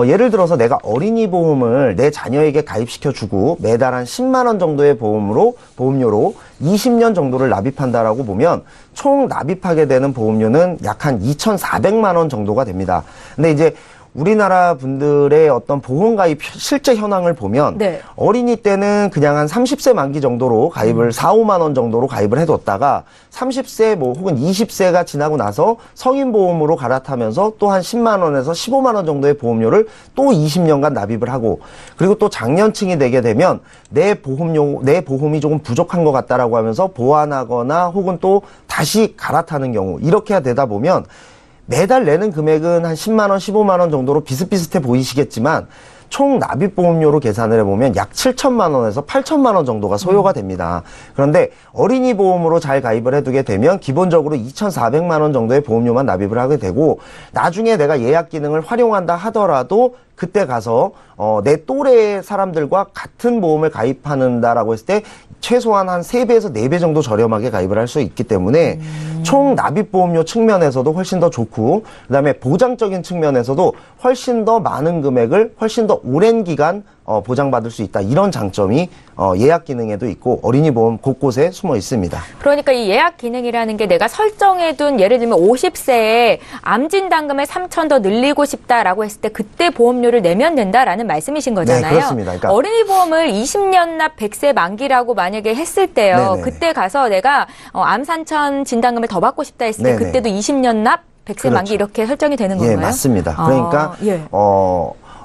C: 예를 들어서 내가 어린이 보험을 내 자녀에게 가입시켜주고 매달 한 10만 원 정도의 보험료로 20년 정도를 납입한다라고 보면 총 납입하게 되는 보험료는 약 한 2,400만 원 정도가 됩니다. 근데 이제 우리나라 분들의 어떤 보험 가입 실제 현황을 보면
A: 네.
C: 어린이 때는 그냥 한 30세 만기 정도로 가입을 4, 5만 원 정도로 가입을 해뒀다가 30세 뭐 혹은 20세가 지나고 나서 성인 보험으로 갈아타면서 또 한 10만 원에서 15만 원 정도의 보험료를 또 20년간 납입을 하고 그리고 또 장년층이 되게 되면 내 보험이 조금 부족한 것 같다라고 하면서 보완하거나 혹은 또 다시 갈아타는 경우 이렇게 되다 보면 매달 내는 금액은 한 10만 원, 15만 원 정도로 비슷비슷해 보이시겠지만 총 납입보험료로 계산을 해보면 약 7천만 원에서 8천만 원 정도가 소요가 됩니다. 그런데 어린이 보험으로 잘 가입을 해두게 되면 기본적으로 2,400만 원 정도의 보험료만 납입을 하게 되고 나중에 내가 예약 기능을 활용한다 하더라도 그때 가서 내 또래 사람들과 같은 보험을 가입한다라고 했을 때 최소한 한 3배에서 4배 정도 저렴하게 가입을 할 수 있기 때문에 총 납입보험료 측면에서도 훨씬 더 좋고 그다음에 보장적인 측면에서도 훨씬 더 많은 금액을 훨씬 더 오랜 기간 보장받을 수 있다. 이런 장점이 예약 기능에도 있고 어린이 보험 곳곳에 숨어 있습니다.
A: 그러니까 이 예약 기능이라는 게 내가 설정해둔 예를 들면 50세에 암 진단금을 3천 더 늘리고 싶다라고 했을 때 그때 보험료를 내면 된다라는 말씀이신 거잖아요.
C: 네, 그렇습니다. 그러니까
A: 어린이 보험을 20년 납 100세 만기라고 만약에 했을 때요.
C: 네네.
A: 그때 가서 내가 암 3천 진단금을 더 받고 싶다 했을 때
C: 네네.
A: 그때도 20년 납 100세
C: 그렇죠.
A: 만기 이렇게 설정이 되는 건가요?
C: 예, 맞습니다. 그러니까
A: 예.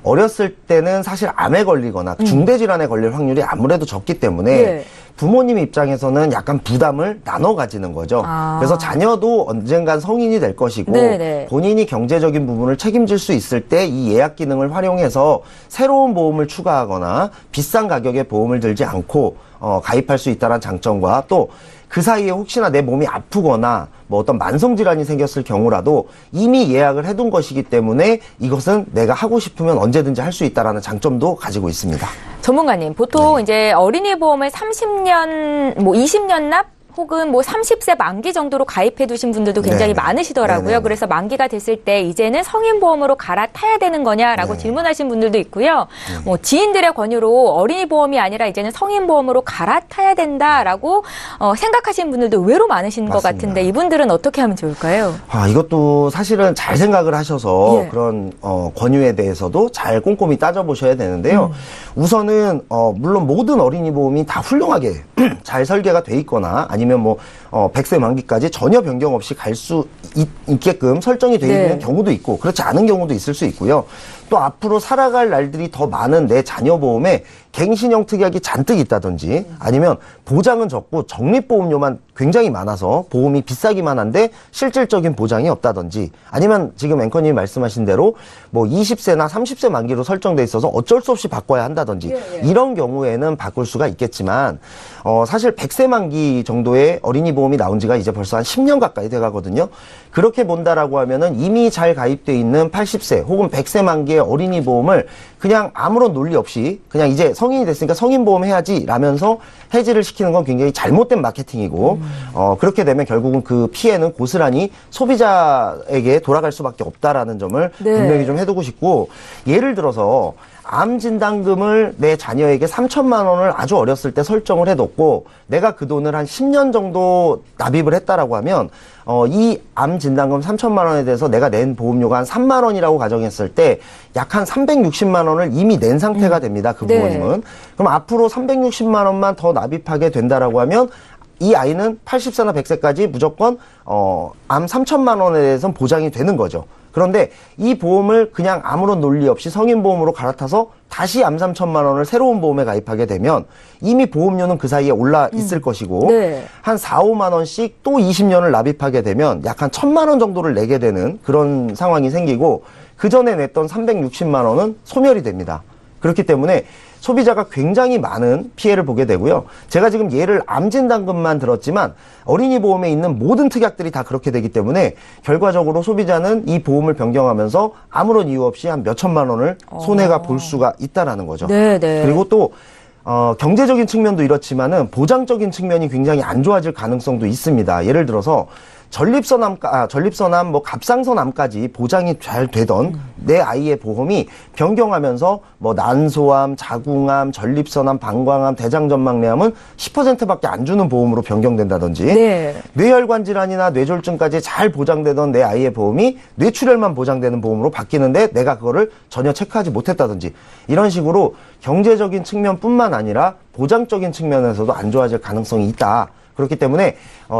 C: 어렸을 때는 사실 암에 걸리거나 중대질환에 걸릴 확률이 아무래도 적기 때문에
A: 예.
C: 부모님 입장에서는 약간 부담을 나눠 가지는 거죠. 그래서 자녀도 언젠간 성인이 될 것이고
A: 네네.
C: 본인이 경제적인 부분을 책임질 수 있을 때 이 예약 기능을 활용해서 새로운 보험을 추가하거나 비싼 가격의 보험을 들지 않고 가입할 수 있다는 장점과 또 그 사이에 혹시나 내 몸이 아프거나 뭐 어떤 만성질환이 생겼을 경우라도 이미 예약을 해둔 것이기 때문에 이것은 내가 하고 싶으면 언제든지 할 수 있다는 장점도 가지고 있습니다.
A: 전문가님, 보통 이제 어린이 보험을 30년, 뭐 20년 납 혹은 뭐 30세 만기 정도로 가입해 두신 분들도 굉장히
C: 네네.
A: 많으시더라고요.
C: 네네.
A: 그래서 만기가 됐을 때 이제는 성인 보험으로 갈아타야 되는 거냐라고
C: 네.
A: 질문하신 분들도 있고요. 뭐 지인들의 권유로 어린이 보험이 아니라 이제는 성인 보험으로 갈아타야 된다라고 생각하시는 분들도 의외로 많으신 것
C: 맞습니다.
A: 같은데 이분들은 어떻게 하면 좋을까요?
C: 이것도 사실은 잘 생각을 하셔서
A: 예.
C: 그런 권유에 대해서도 잘 꼼꼼히 따져보셔야 되는데요. 우선은 물론 모든 어린이 보험이 다 훌륭하게 잘 설계가 돼 있거나 아니면 뭐 100세 만기까지 전혀 변경 없이 갈 수 있게끔 설정이 되어 있는
A: 네.
C: 경우도 있고 그렇지 않은 경우도 있을 수 있고요. 또 앞으로 살아갈 날들이 더 많은 내 자녀 보험에 갱신형 특약이 잔뜩 있다든지 아니면 보장은 적고 적립보험료만 굉장히 많아서 보험이 비싸기만 한데 실질적인 보장이 없다든지 아니면 지금 앵커님이 말씀하신 대로 뭐 20세나 30세 만기로 설정돼 있어서 어쩔 수 없이 바꿔야 한다든지 이런 경우에는 바꿀 수가 있겠지만 사실 100세 만기 정도의 어린이 보험이 나온 지가 이제 벌써 한 10년 가까이 돼 가거든요. 그렇게 본다라고 하면은 이미 잘 가입돼 있는 80세 혹은 100세 만기의 어린이 보험을 그냥 아무런 논리 없이 그냥 이제 성인이 됐으니까 성인 보험 해야지 라면서 해지를 시키는 건 굉장히 잘못된 마케팅이고 그렇게 되면 결국은 그 피해는 고스란히 소비자에게 돌아갈 수밖에 없다라는 점을
A: 네.
C: 분명히 좀 해두고 싶고 예를 들어서 암 진단금을 내 자녀에게 3천만 원을 아주 어렸을 때 설정을 해뒀고 내가 그 돈을 한 10년 정도 납입을 했다라고 하면 이 암 진단금 3천만 원에 대해서 내가 낸 보험료가 한 3만 원이라고 가정했을 때 약 한 360만 원을 이미 낸 상태가 됩니다. 그
A: 네.
C: 부모님은. 그럼 앞으로 360만 원만 더 납입하게 된다라고 하면 이 아이는 80세나 100세까지 무조건 암 3천만 원에 대해서는 보장이 되는 거죠. 그런데 이 보험을 그냥 아무런 논리 없이 성인보험으로 갈아타서 다시 암 3천만 원을 새로운 보험에 가입하게 되면 이미 보험료는 그 사이에 올라 있을 것이고
A: 네.
C: 한 4, 5만 원씩 또 20년을 납입하게 되면 약 한 1,000만 원 정도를 내게 되는 그런 상황이 생기고 그 전에 냈던 360만 원은 소멸이 됩니다. 그렇기 때문에 소비자가 굉장히 많은 피해를 보게 되고요. 제가 지금 예를 암 진단금만 들었지만 어린이 보험에 있는 모든 특약들이 다 그렇게 되기 때문에 결과적으로 소비자는 이 보험을 변경하면서 아무런 이유 없이 한 몇천만 원을 손해가 볼 수가 있다라는 거죠.
A: 네네.
C: 그리고 또 경제적인 측면도 이렇지만은 보장적인 측면이 굉장히 안 좋아질 가능성도 있습니다. 예를 들어서 전립선암, 뭐 갑상선암까지 보장이 잘 되던 내 아이의 보험이 변경하면서 뭐 난소암, 자궁암, 전립선암, 방광암, 대장전망내암은 10%밖에 안 주는 보험으로 변경된다든지
A: 네.
C: 뇌혈관 질환이나 뇌졸중까지 잘 보장되던 내 아이의 보험이 뇌출혈만 보장되는 보험으로 바뀌는데 내가 그거를 전혀 체크하지 못했다든지 이런 식으로 경제적인 측면뿐만 아니라 보장적인 측면에서도 안 좋아질 가능성이 있다. 그렇기 때문에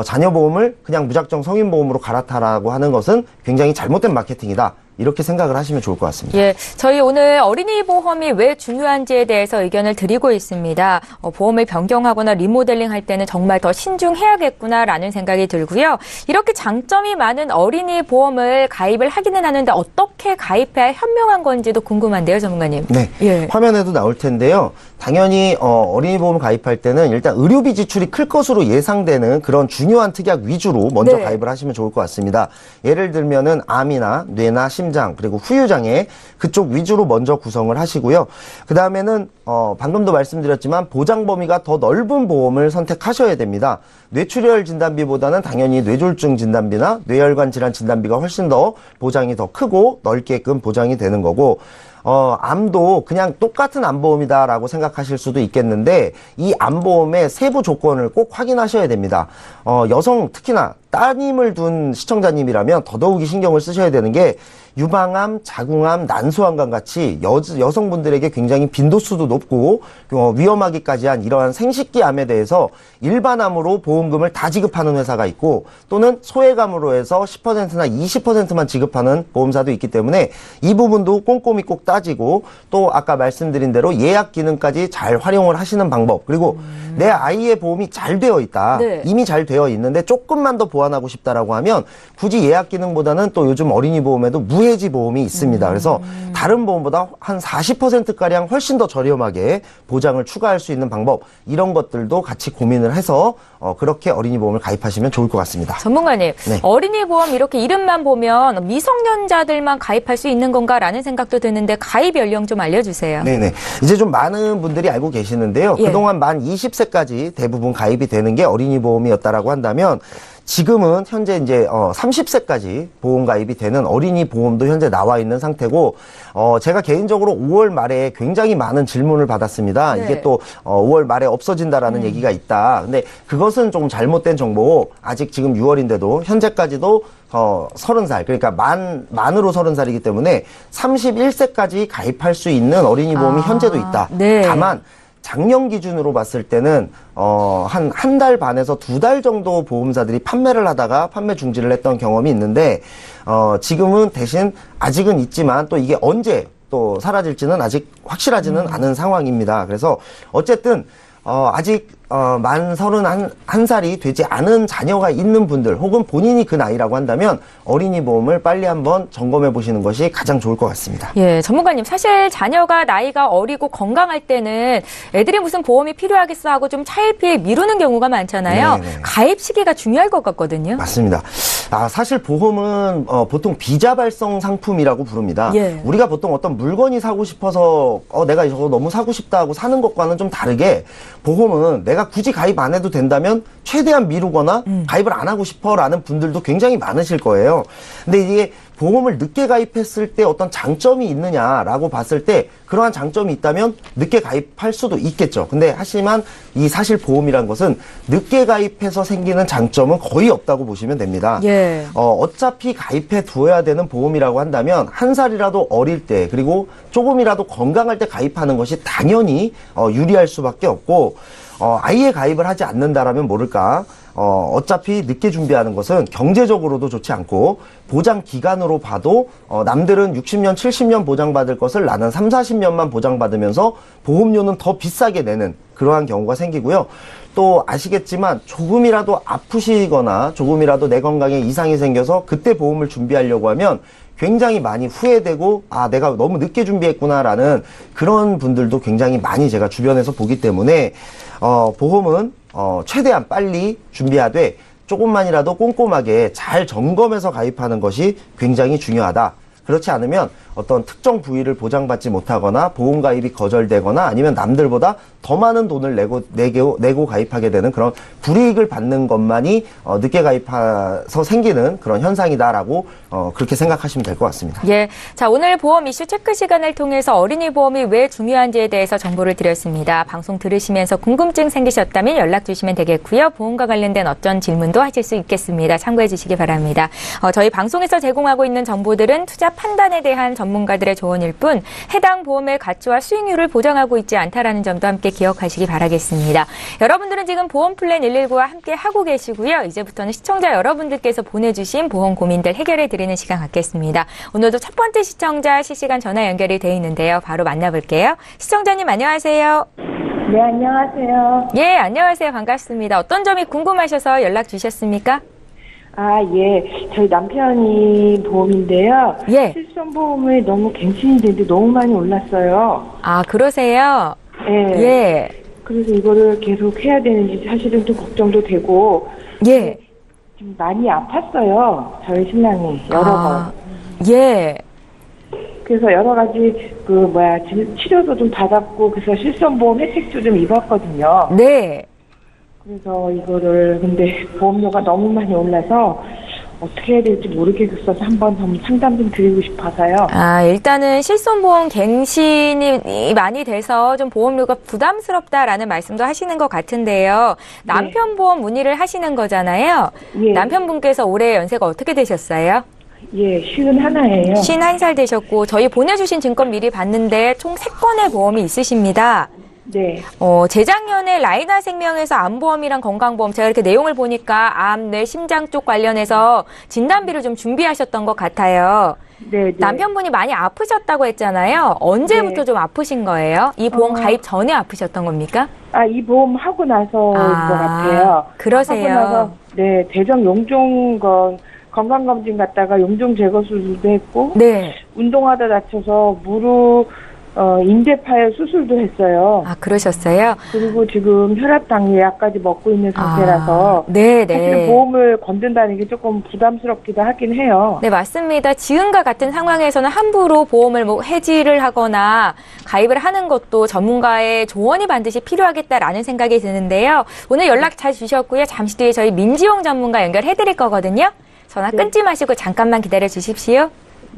C: 자녀 보험을 그냥 무작정 성인 보험으로 갈아타라고 하는 것은 굉장히 잘못된 마케팅이다. 이렇게 생각을 하시면 좋을 것 같습니다.
A: 예, 저희 오늘 어린이 보험이 왜 중요한지에 대해서 의견을 드리고 있습니다. 보험을 변경하거나 리모델링 할 때는 정말 더 신중해야겠구나라는 생각이 들고요. 이렇게 장점이 많은 어린이 보험을 가입을 하기는 하는데 어떻게 가입해야 현명한 건지도 궁금한데요, 전문가님.
C: 네,
A: 예.
C: 화면에도 나올 텐데요. 당연히 어린이 보험 가입할 때는 일단 의료비 지출이 클 것으로 예상되는 그런 중요한 특약 위주로 먼저
A: 네.
C: 가입을 하시면 좋을 것 같습니다. 예를 들면은 암이나 뇌나 심장 그리고 후유장애 그쪽 위주로 먼저 구성을 하시고요. 그 다음에는 방금도 말씀드렸지만 보장 범위가 더 넓은 보험을 선택하셔야 됩니다. 뇌출혈 진단비보다는 당연히 뇌졸중 진단비나 뇌혈관 질환 진단비가 훨씬 더 보장이 더 크고 넓게끔 보장이 되는 거고 암도 그냥 똑같은 암보험이다라고 생각하실 수도 있겠는데 이 암보험의 세부 조건을 꼭 확인하셔야 됩니다. 여성 특히나 따님을 둔 시청자님이라면 더더욱이 신경을 쓰셔야 되는 게 유방암, 자궁암, 난소암과 같이 여성분들에게 굉장히 빈도수도 높고 위험하기까지 한 이러한 생식기 암에 대해서 일반암으로 보험금을 다 지급하는 회사가 있고 또는 소액암으로 해서 10%나 20%만 지급하는 보험사도 있기 때문에 이 부분도 꼼꼼히 꼭 따지고 또 아까 말씀드린 대로 예약 기능까지 잘 활용을 하시는 방법 그리고 내 아이의 보험이 잘 되어 있다.
A: 네.
C: 이미 잘 되어 있는데 조금만 더 보완하고 싶다라고 하면 굳이 예약 기능보다는 또 요즘 어린이 보험에도 무해지 보험이 있습니다. 그래서 다른 보험보다 한 40%가량 훨씬 더 저렴하게 보장을 추가할 수 있는 방법 이런 것들도 같이 고민을 해서 그렇게 어린이 보험을 가입하시면 좋을 것 같습니다.
A: 전문가님,
C: 네.
A: 어린이 보험 이렇게 이름만 보면 미성년자들만 가입할 수 있는 건가라는 생각도 드는데 가입 연령 좀 알려주세요.
C: 네네. 이제 좀 많은 분들이 알고 계시는데요.
A: 예.
C: 그동안 만 20세까지 대부분 가입이 되는 게 어린이 보험이었다라고 한다면 지금은 현재 이제 30세까지 보험 가입이 되는 어린이 보험도 현재 나와 있는 상태고 제가 개인적으로 5월 말에 굉장히 많은 질문을 받았습니다.
A: 네.
C: 이게 또 5월 말에 없어진다라는 얘기가 있다. 근데 그것은 좀 잘못된 정보고 아직 지금 6월인데도 현재까지도 30살 그러니까 만으로 30살이기 때문에 31세까지 가입할 수 있는 어린이 보험이 현재도 있다.
A: 네.
C: 다만 작년 기준으로 봤을 때는 한 달 반에서 2달 정도 보험사들이 판매를 하다가 판매 중지를 했던 경험이 있는데 지금은 대신 아직은 있지만 또 이게 언제 또 사라질지는 아직 확실하지는 않은 상황입니다. 그래서 어쨌든 아직 만 31살이 되지 않은 자녀가 있는 분들 혹은 본인이 그 나이라고 한다면 어린이 보험을 빨리 한번 점검해 보시는 것이 가장 좋을 것 같습니다.
A: 예, 전문가님, 사실 자녀가 나이가 어리고 건강할 때는 애들이 무슨 보험이 필요하겠어 하고 좀 차일피일 미루는 경우가 많잖아요.
C: 네네.
A: 가입 시기가 중요할 것 같거든요.
C: 맞습니다. 사실 보험은 보통 비자발성 상품이라고 부릅니다.
A: 예.
C: 우리가 보통 어떤 물건이 사고 싶어서 내가 이거 너무 사고 싶다 하고 사는 것과는 좀 다르게 보험은 내가 굳이 가입 안 해도 된다면 최대한 미루거나 가입을 안 하고 싶어라는 분들도 굉장히 많으실 거예요. 근데 이게 보험을 늦게 가입했을 때 어떤 장점이 있느냐라고 봤을 때 그러한 장점이 있다면 늦게 가입할 수도 있겠죠. 근데 하지만 이 사실 보험이란 것은 늦게 가입해서 생기는 장점은 거의 없다고 보시면 됩니다.
A: 예.
C: 어차피 가입해 두어야 되는 보험이라고 한다면 한 살이라도 어릴 때 그리고 조금이라도 건강할 때 가입하는 것이 당연히 유리할 수밖에 없고 아예 가입을 하지 않는다라면 모를까 어차피 늦게 준비하는 것은 경제적으로도 좋지 않고 보장 기간으로 봐도 남들은 60년, 70년 보장받을 것을 나는 3, 40년만 보장받으면서 보험료는 더 비싸게 내는 그러한 경우가 생기고요. 또 아시겠지만 조금이라도 아프시거나 조금이라도 내 건강에 이상이 생겨서 그때 보험을 준비하려고 하면 굉장히 많이 후회되고 내가 너무 늦게 준비했구나라는 그런 분들도 굉장히 많이 제가 주변에서 보기 때문에 보험은 최대한 빨리 준비하되 조금만이라도 꼼꼼하게 잘 점검해서 가입하는 것이 굉장히 중요하다. 그렇지 않으면 어떤 특정 부위를 보장받지 못하거나 보험 가입이 거절되거나 아니면 남들보다 더 많은 돈을 내고 가입하게 되는 그런 불이익을 받는 것만이 늦게 가입해서 생기는 그런 현상이다라고 그렇게 생각하시면 될 것 같습니다.
A: 예. 자, 오늘 보험 이슈 체크 시간을 통해서 어린이 보험이 왜 중요한지에 대해서 정보를 드렸습니다. 방송 들으시면서 궁금증 생기셨다면 연락 주시면 되겠고요. 보험과 관련된 어떤 질문도 하실 수 있겠습니다. 참고해 주시기 바랍니다. 저희 방송에서 제공하고 있는 정보들은 투자 판단에 대한 전문가들의 조언일 뿐 해당 보험의 가치와 수익률을 보장하고 있지 않다라는 점도 함께 기억하시기 바라겠습니다. 여러분들은 지금 보험 플랜 119와 함께 하고 계시고요. 이제부터는 시청자 여러분들께서 보내주신 보험 고민들 해결해 드리는 시간 갖겠습니다. 오늘도 첫 번째 시청자 실시간 전화 연결이 돼 있는데요. 바로 만나볼게요. 시청자님 안녕하세요.
D: 네, 안녕하세요.
A: 예, 안녕하세요. 반갑습니다. 어떤 점이 궁금하셔서 연락 주셨습니까?
D: 아, 예. 저희 남편이 보험인데요.
A: 예.
D: 실손보험을 너무 갱신이 되는데 너무 많이 올랐어요.
A: 아, 그러세요?
D: 예.
A: 예.
D: 그래서 이거를 계속 해야 되는지 사실은 좀 걱정도 되고.
A: 예.
D: 좀 많이 아팠어요. 저희 신랑이 여러 번.
A: 예.
D: 그래서 여러 가지 치료도 좀 받았고 그래서 실손보험 혜택도 좀 입었거든요.
A: 네.
D: 그래서 이거를 근데 보험료가 너무 많이 올라서 어떻게 해야 될지 모르겠어서 한번 좀 상담 좀 드리고 싶어서요.
A: 아, 일단은 실손보험 갱신이 많이 돼서 좀 보험료가 부담스럽다라는 말씀도 하시는 것 같은데요. 남편 보험 문의를 하시는 거잖아요.
D: 예.
A: 남편분께서 올해 연세가 어떻게 되셨어요?
D: 예, 51이에요.
A: 51살 되셨고 저희 보내주신 증권 미리 봤는데 총 3건의 보험이 있으십니다.
D: 네.
A: 재작년에 라이나 생명에서 암보험이랑 건강보험 제가 이렇게 내용을 보니까 암, 뇌, 심장 쪽 관련해서 진단비를 좀 준비하셨던 것 같아요.
D: 네.
A: 남편분이 많이 아프셨다고 했잖아요. 언제부터
D: 네.
A: 좀 아프신 거예요? 이 보험 가입 전에 아프셨던 겁니까?
D: 아, 이 보험 하고 나서인 것 같아요.
A: 그러세요.
D: 하고 나서, 네, 대정 용종 건강검진 갔다가 용종 제거 수술도 했고,
A: 네.
D: 운동하다 다쳐서 무릎, 인대 파열 수술도 했어요.
A: 아, 그러셨어요?
D: 그리고 지금 혈압당 예약까지 먹고 있는 상태라서
A: 네네.
D: 사실 보험을 건든다는 게 조금 부담스럽기도 하긴 해요.
A: 네, 맞습니다. 지금과 같은 상황에서는 함부로 보험을 해지를 하거나 가입을 하는 것도 전문가의 조언이 반드시 필요하겠다라는 생각이 드는데요. 오늘 연락 잘 주셨고요. 잠시 뒤에 저희 민지용 전문가 연결해 드릴 거거든요. 전화 끊지 마시고 잠깐만 기다려 주십시오.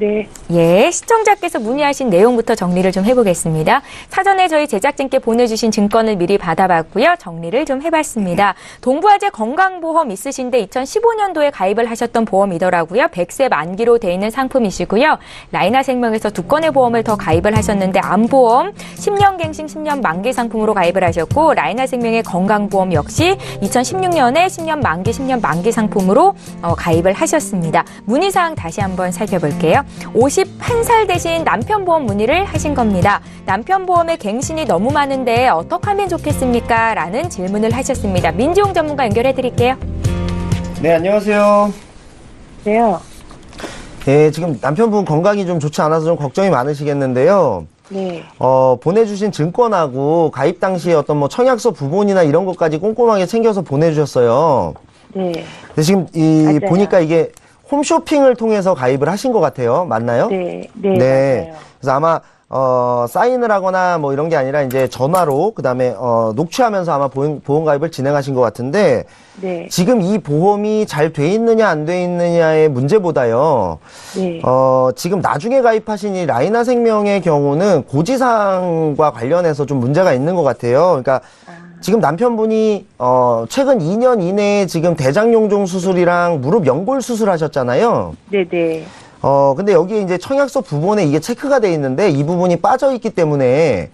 D: 네.
A: 예, 시청자께서 문의하신 내용부터 정리를 좀 해보겠습니다. 사전에 저희 제작진께 보내주신 증권을 미리 받아봤고요. 정리를 좀 해봤습니다. 동부화재 건강보험 있으신데 2015년도에 가입을 하셨던 보험이더라고요. 100세 만기로 돼 있는 상품이시고요. 라이나생명에서 2건의 보험을 더 가입을 하셨는데 암보험 10년 갱신 10년 만기 상품으로 가입을 하셨고 라이나생명의 건강보험 역시 2016년에 10년 만기 상품으로 가입을 하셨습니다. 문의사항 다시 한번 살펴볼게요. 51살 되신 남편 보험 문의를 하신 겁니다. 남편 보험의 갱신이 너무 많은데 어떻게 하면 좋겠습니까? 라는 질문을 하셨습니다. 민지용 전문가 연결해 드릴게요.
C: 네, 안녕하세요.
D: 네요.
C: 네, 지금 남편분 건강이 좀 좋지 않아서 좀 걱정이 많으시겠는데요.
D: 네.
C: 보내주신 증권하고 가입 당시에 어떤 뭐 청약서 부본이나 이런 것까지 꼼꼼하게 챙겨서 보내주셨어요.
D: 네.
C: 근데 지금
D: 맞아요.
C: 보니까 이게 홈쇼핑을 통해서 가입을 하신 것 같아요. 맞나요?
D: 네. 맞아요.
C: 그래서 아마 사인을 하거나 뭐 이런 게 아니라 이제 전화로 그다음에 녹취하면서 아마 보험 가입을 진행하신 것 같은데
D: 네.
C: 지금 이 보험이 잘 돼 있느냐 안 돼 있느냐의 문제보다요.
D: 네.
C: 지금 나중에 가입하신 이 라이나 생명의 경우는 고지사항과 관련해서 좀 문제가 있는 것 같아요. 그러니까 지금 남편분이 최근 2년 이내에 지금 대장용종 수술이랑 무릎 연골 수술하셨잖아요.
D: 네네.
C: 근데 여기에 이제 청약서 부분에 이게 체크가 돼 있는데 이 부분이 빠져 있기 때문에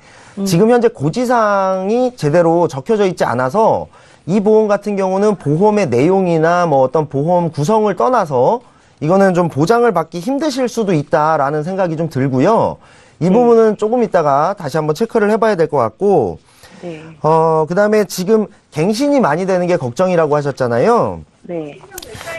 C: 지금 현재 고지사항이 제대로 적혀져 있지 않아서 이 보험 같은 경우는 보험의 내용이나 뭐 어떤 보험 구성을 떠나서 이거는 좀 보장을 받기 힘드실 수도 있다라는 생각이 좀 들고요. 이 부분은 조금 이따가 다시 한번 체크를 해봐야 될 것 같고,
D: 네.
C: 그 다음에 지금 갱신이 많이 되는 게 걱정이라고 하셨잖아요.
D: 네.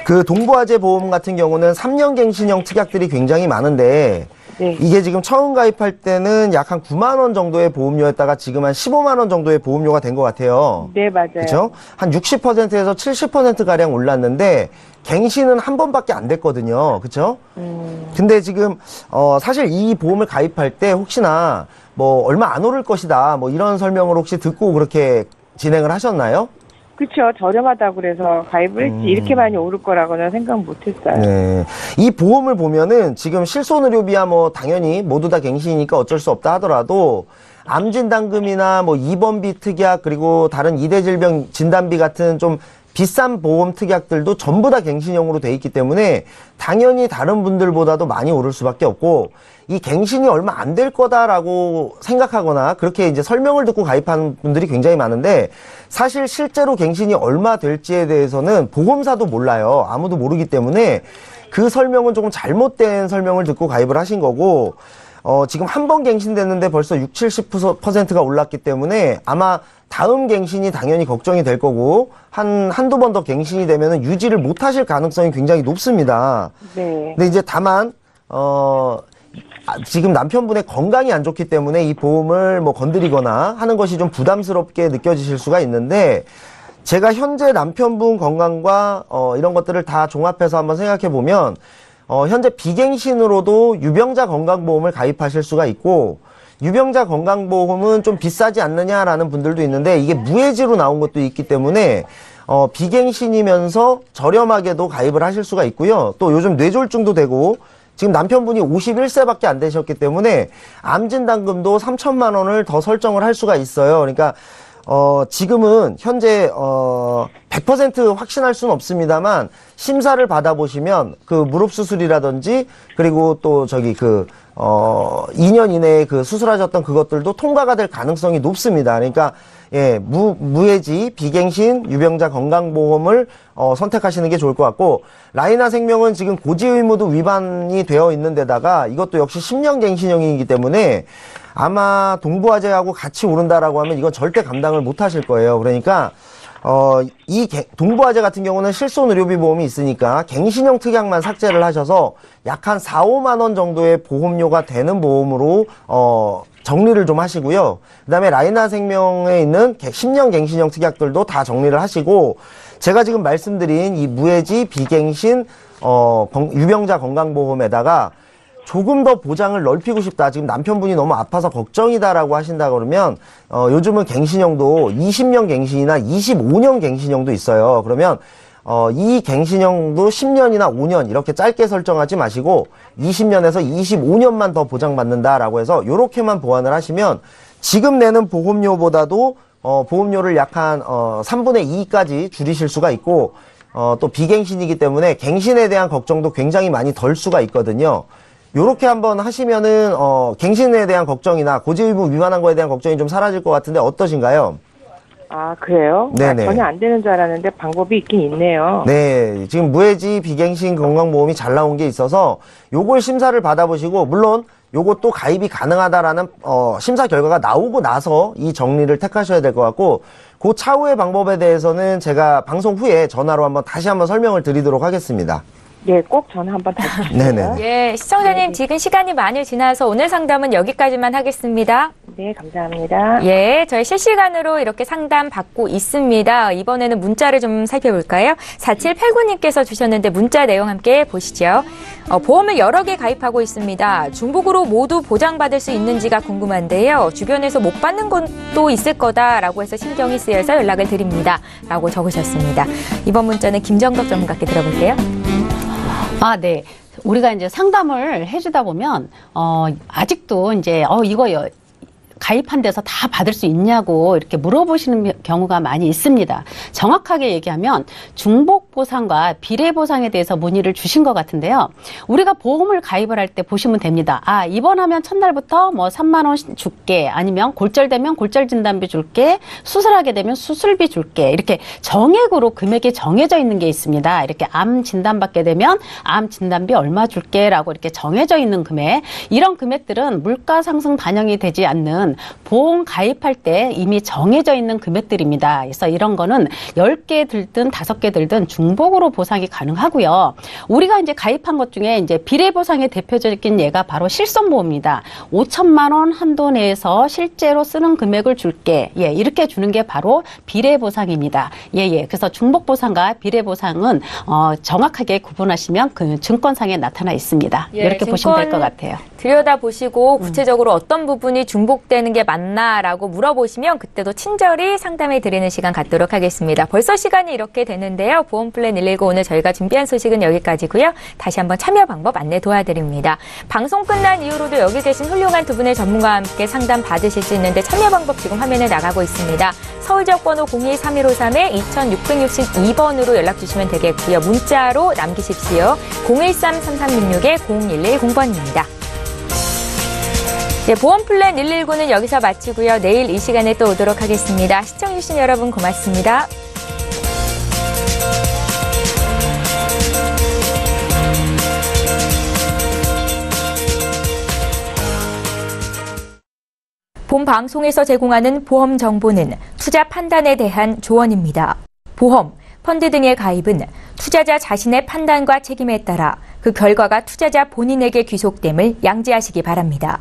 C: 그 동부화재 보험 같은 경우는 3년 갱신형 특약들이 굉장히 많은데
D: 네.
C: 이게 지금 처음 가입할 때는 약 한 9만 원 정도의 보험료였다가 지금 한 15만 원 정도의 보험료가 된 것 같아요.
D: 네, 맞아요.
C: 그렇죠? 한 60%에서 70% 가량 올랐는데 갱신은 한 번밖에 안 됐거든요. 그렇죠? 근데 지금 사실 이 보험을 가입할 때 혹시나 뭐 얼마 안 오를 것이다 뭐 이런 설명을 혹시 듣고 그렇게 진행을 하셨나요?
D: 그렇죠. 저렴하다고 그래서 가입을 했지 이렇게 많이 오를 거라고는 생각 못했어요.
C: 네. 이 보험을 보면은 지금 실손의료비야 뭐 당연히 모두 다 갱신이니까 어쩔 수 없다 하더라도 암진단금이나 뭐 입원비 특약 그리고 다른 이대질병 진단비 같은 좀 비싼 보험 특약들도 전부 다 갱신형으로 돼 있기 때문에 당연히 다른 분들보다도 많이 오를 수밖에 없고 이 갱신이 얼마 안 될 거다라고 생각하거나 그렇게 이제 설명을 듣고 가입하는 분들이 굉장히 많은데 사실 실제로 갱신이 얼마 될지에 대해서는 보험사도 몰라요. 아무도 모르기 때문에 그 설명은 조금 잘못된 설명을 듣고 가입을 하신 거고 지금 한 번 갱신됐는데 벌써 60-70%가 올랐기 때문에 아마 다음 갱신이 당연히 걱정이 될 거고 한두 번 더 갱신이 되면은 유지를 못 하실 가능성이 굉장히 높습니다.
D: 네.
C: 근데 이제 다만 지금 남편분의 건강이 안 좋기 때문에 이 보험을 뭐 건드리거나 하는 것이 좀 부담스럽게 느껴지실 수가 있는데 제가 현재 남편분 건강과 이런 것들을 다 종합해서 한번 생각해 보면 현재 비갱신으로도 유병자 건강보험을 가입하실 수가 있고 유병자 건강보험은 좀 비싸지 않느냐라는 분들도 있는데 이게 무해지로 나온 것도 있기 때문에 비갱신이면서 저렴하게도 가입을 하실 수가 있고요. 또 요즘 뇌졸중도 되고 지금 남편분이 51세밖에 안 되셨기 때문에 암진단금도 3천만 원을 더 설정을 할 수가 있어요. 그러니까 지금은 현재 100% 확신할 수는 없습니다만 심사를 받아보시면 그 무릎 수술이라든지 그리고 또 저기 2년 이내에 그 수술하셨던 그것들도 통과가 될 가능성이 높습니다. 그러니까 예, 무해지, 비갱신, 유병자 건강보험을 선택하시는 게 좋을 것 같고 라이나 생명은 지금 고지의무도 위반이 되어 있는 데다가 이것도 역시 10년 갱신형이기 때문에 아마 동부화재하고 같이 오른다라고 하면 이건 절대 감당을 못 하실 거예요. 그러니까 이 동부화재 같은 경우는 실손의료비 보험이 있으니까 갱신형 특약만 삭제를 하셔서 약 한 4-5만 원 정도의 보험료가 되는 보험으로 정리를 좀 하시고요. 그 다음에 라이나 생명에 있는 10년 갱신형 특약들도 다 정리를 하시고 제가 지금 말씀드린 이 무해지, 비갱신, 유병자 건강보험에다가 조금 더 보장을 넓히고 싶다. 지금 남편분이 너무 아파서 걱정이다라고 하신다 그러면 요즘은 갱신형도 20년 갱신이나 25년 갱신형도 있어요. 그러면 이 갱신형도 10년이나 5년 이렇게 짧게 설정하지 마시고 20년에서 25년만 더 보장받는다라고 해서 요렇게만 보완을 하시면 지금 내는 보험료보다도 보험료를 약 한 3분의 2까지 줄이실 수가 있고 또 비갱신이기 때문에 갱신에 대한 걱정도 굉장히 많이 덜 수가 있거든요. 요렇게 한번 하시면은 갱신에 대한 걱정이나 고지의무 위반한 거에 대한 걱정이 좀 사라질 것 같은데 어떠신가요?
D: 아, 그래요?
C: 네네.
D: 전혀 안 되는 줄 알았는데 방법이 있긴 있네요.
C: 네, 지금 무해지, 비갱신 건강보험이 잘 나온 게 있어서 요걸 심사를 받아보시고 물론 요것도 가입이 가능하다라는 심사 결과가 나오고 나서 이 정리를 택하셔야 될 것 같고 그 차후의 방법에 대해서는 제가 방송 후에 전화로 다시 한번 설명을 드리도록 하겠습니다.
D: 네, 꼭 전화 한번 다시 주세요.
C: 네네.
A: 예, 시청자님 지금 시간이 많이 지나서 오늘 상담은 여기까지만 하겠습니다.
D: 네, 감사합니다.
A: 예, 저희 실시간으로 이렇게 상담 받고 있습니다. 이번에는 문자를 좀 살펴볼까요? 4789님께서 주셨는데 문자 내용 함께 보시죠. 보험을 여러 개 가입하고 있습니다. 중복으로 모두 보장받을 수 있는지가 궁금한데요. 주변에서 못 받는 것도 있을 거다라고 해서 신경이 쓰여서 연락을 드립니다. 라고 적으셨습니다. 이번 문자는 김정덕 전문가께 들어볼게요.
B: 아, 네. 우리가 이제 상담을 해주다 보면, 아직도 이제, 이거 가입한 데서 다 받을 수 있냐고 이렇게 물어보시는 경우가 많이 있습니다. 정확하게 얘기하면 중복 보상과 비례 보상에 대해서 문의를 주신 것 같은데요. 우리가 보험을 가입을 할 때 보시면 됩니다. 아, 입원하면 첫날부터 뭐 3만 원 줄게, 아니면 골절되면 골절 진단비 줄게, 수술하게 되면 수술비 줄게, 이렇게 정액으로 금액이 정해져 있는 게 있습니다. 이렇게 암 진단 받게 되면 암 진단비 얼마 줄게라고 이렇게 정해져 있는 금액, 이런 금액들은 물가 상승 반영이 되지 않는 보험 가입할 때 이미 정해져 있는 금액들입니다. 그래서 이런 거는 10개 들든 5개 들든 중복으로 보상이 가능하고요. 우리가 이제 가입한 것 중에 이제 비례 보상의 대표적인 예가 바로 실손보험입니다. 5천만 원 한도 내에서 실제로 쓰는 금액을 줄게. 예, 이렇게 주는 게 바로 비례 보상입니다. 예. 그래서 중복 보상과 비례 보상은 정확하게 구분하시면 그 증권상에 나타나 있습니다.
A: 예,
B: 이렇게 보시면 될 것 같아요.
A: 들여다보시고 구체적으로 어떤 부분이 중복되는 게 맞나라고 물어보시면 그때도 친절히 상담해 드리는 시간 갖도록 하겠습니다. 벌써 시간이 이렇게 되는데요. 보험플랜 119 오늘 저희가 준비한 소식은 여기까지고요. 다시 한번 참여 방법 안내 도와드립니다. 방송 끝난 이후로도 여기 계신 훌륭한 두 분의 전문가와 함께 상담 받으실 수 있는데 참여 방법 지금 화면에 나가고 있습니다. 서울 지역번호 02-3153-2662번으로 연락 주시면 되겠고요. 문자로 남기십시오. 013-3366-0110번입니다. 네, 보험플랜 119는 여기서 마치고요. 내일 이 시간에 또 오도록 하겠습니다. 시청해주신 여러분 고맙습니다. 본 방송에서 제공하는 보험 정보는 투자 판단에 대한 조언입니다. 보험, 펀드 등의 가입은 투자자 자신의 판단과 책임에 따라 그 결과가 투자자 본인에게 귀속됨을 양지하시기 바랍니다.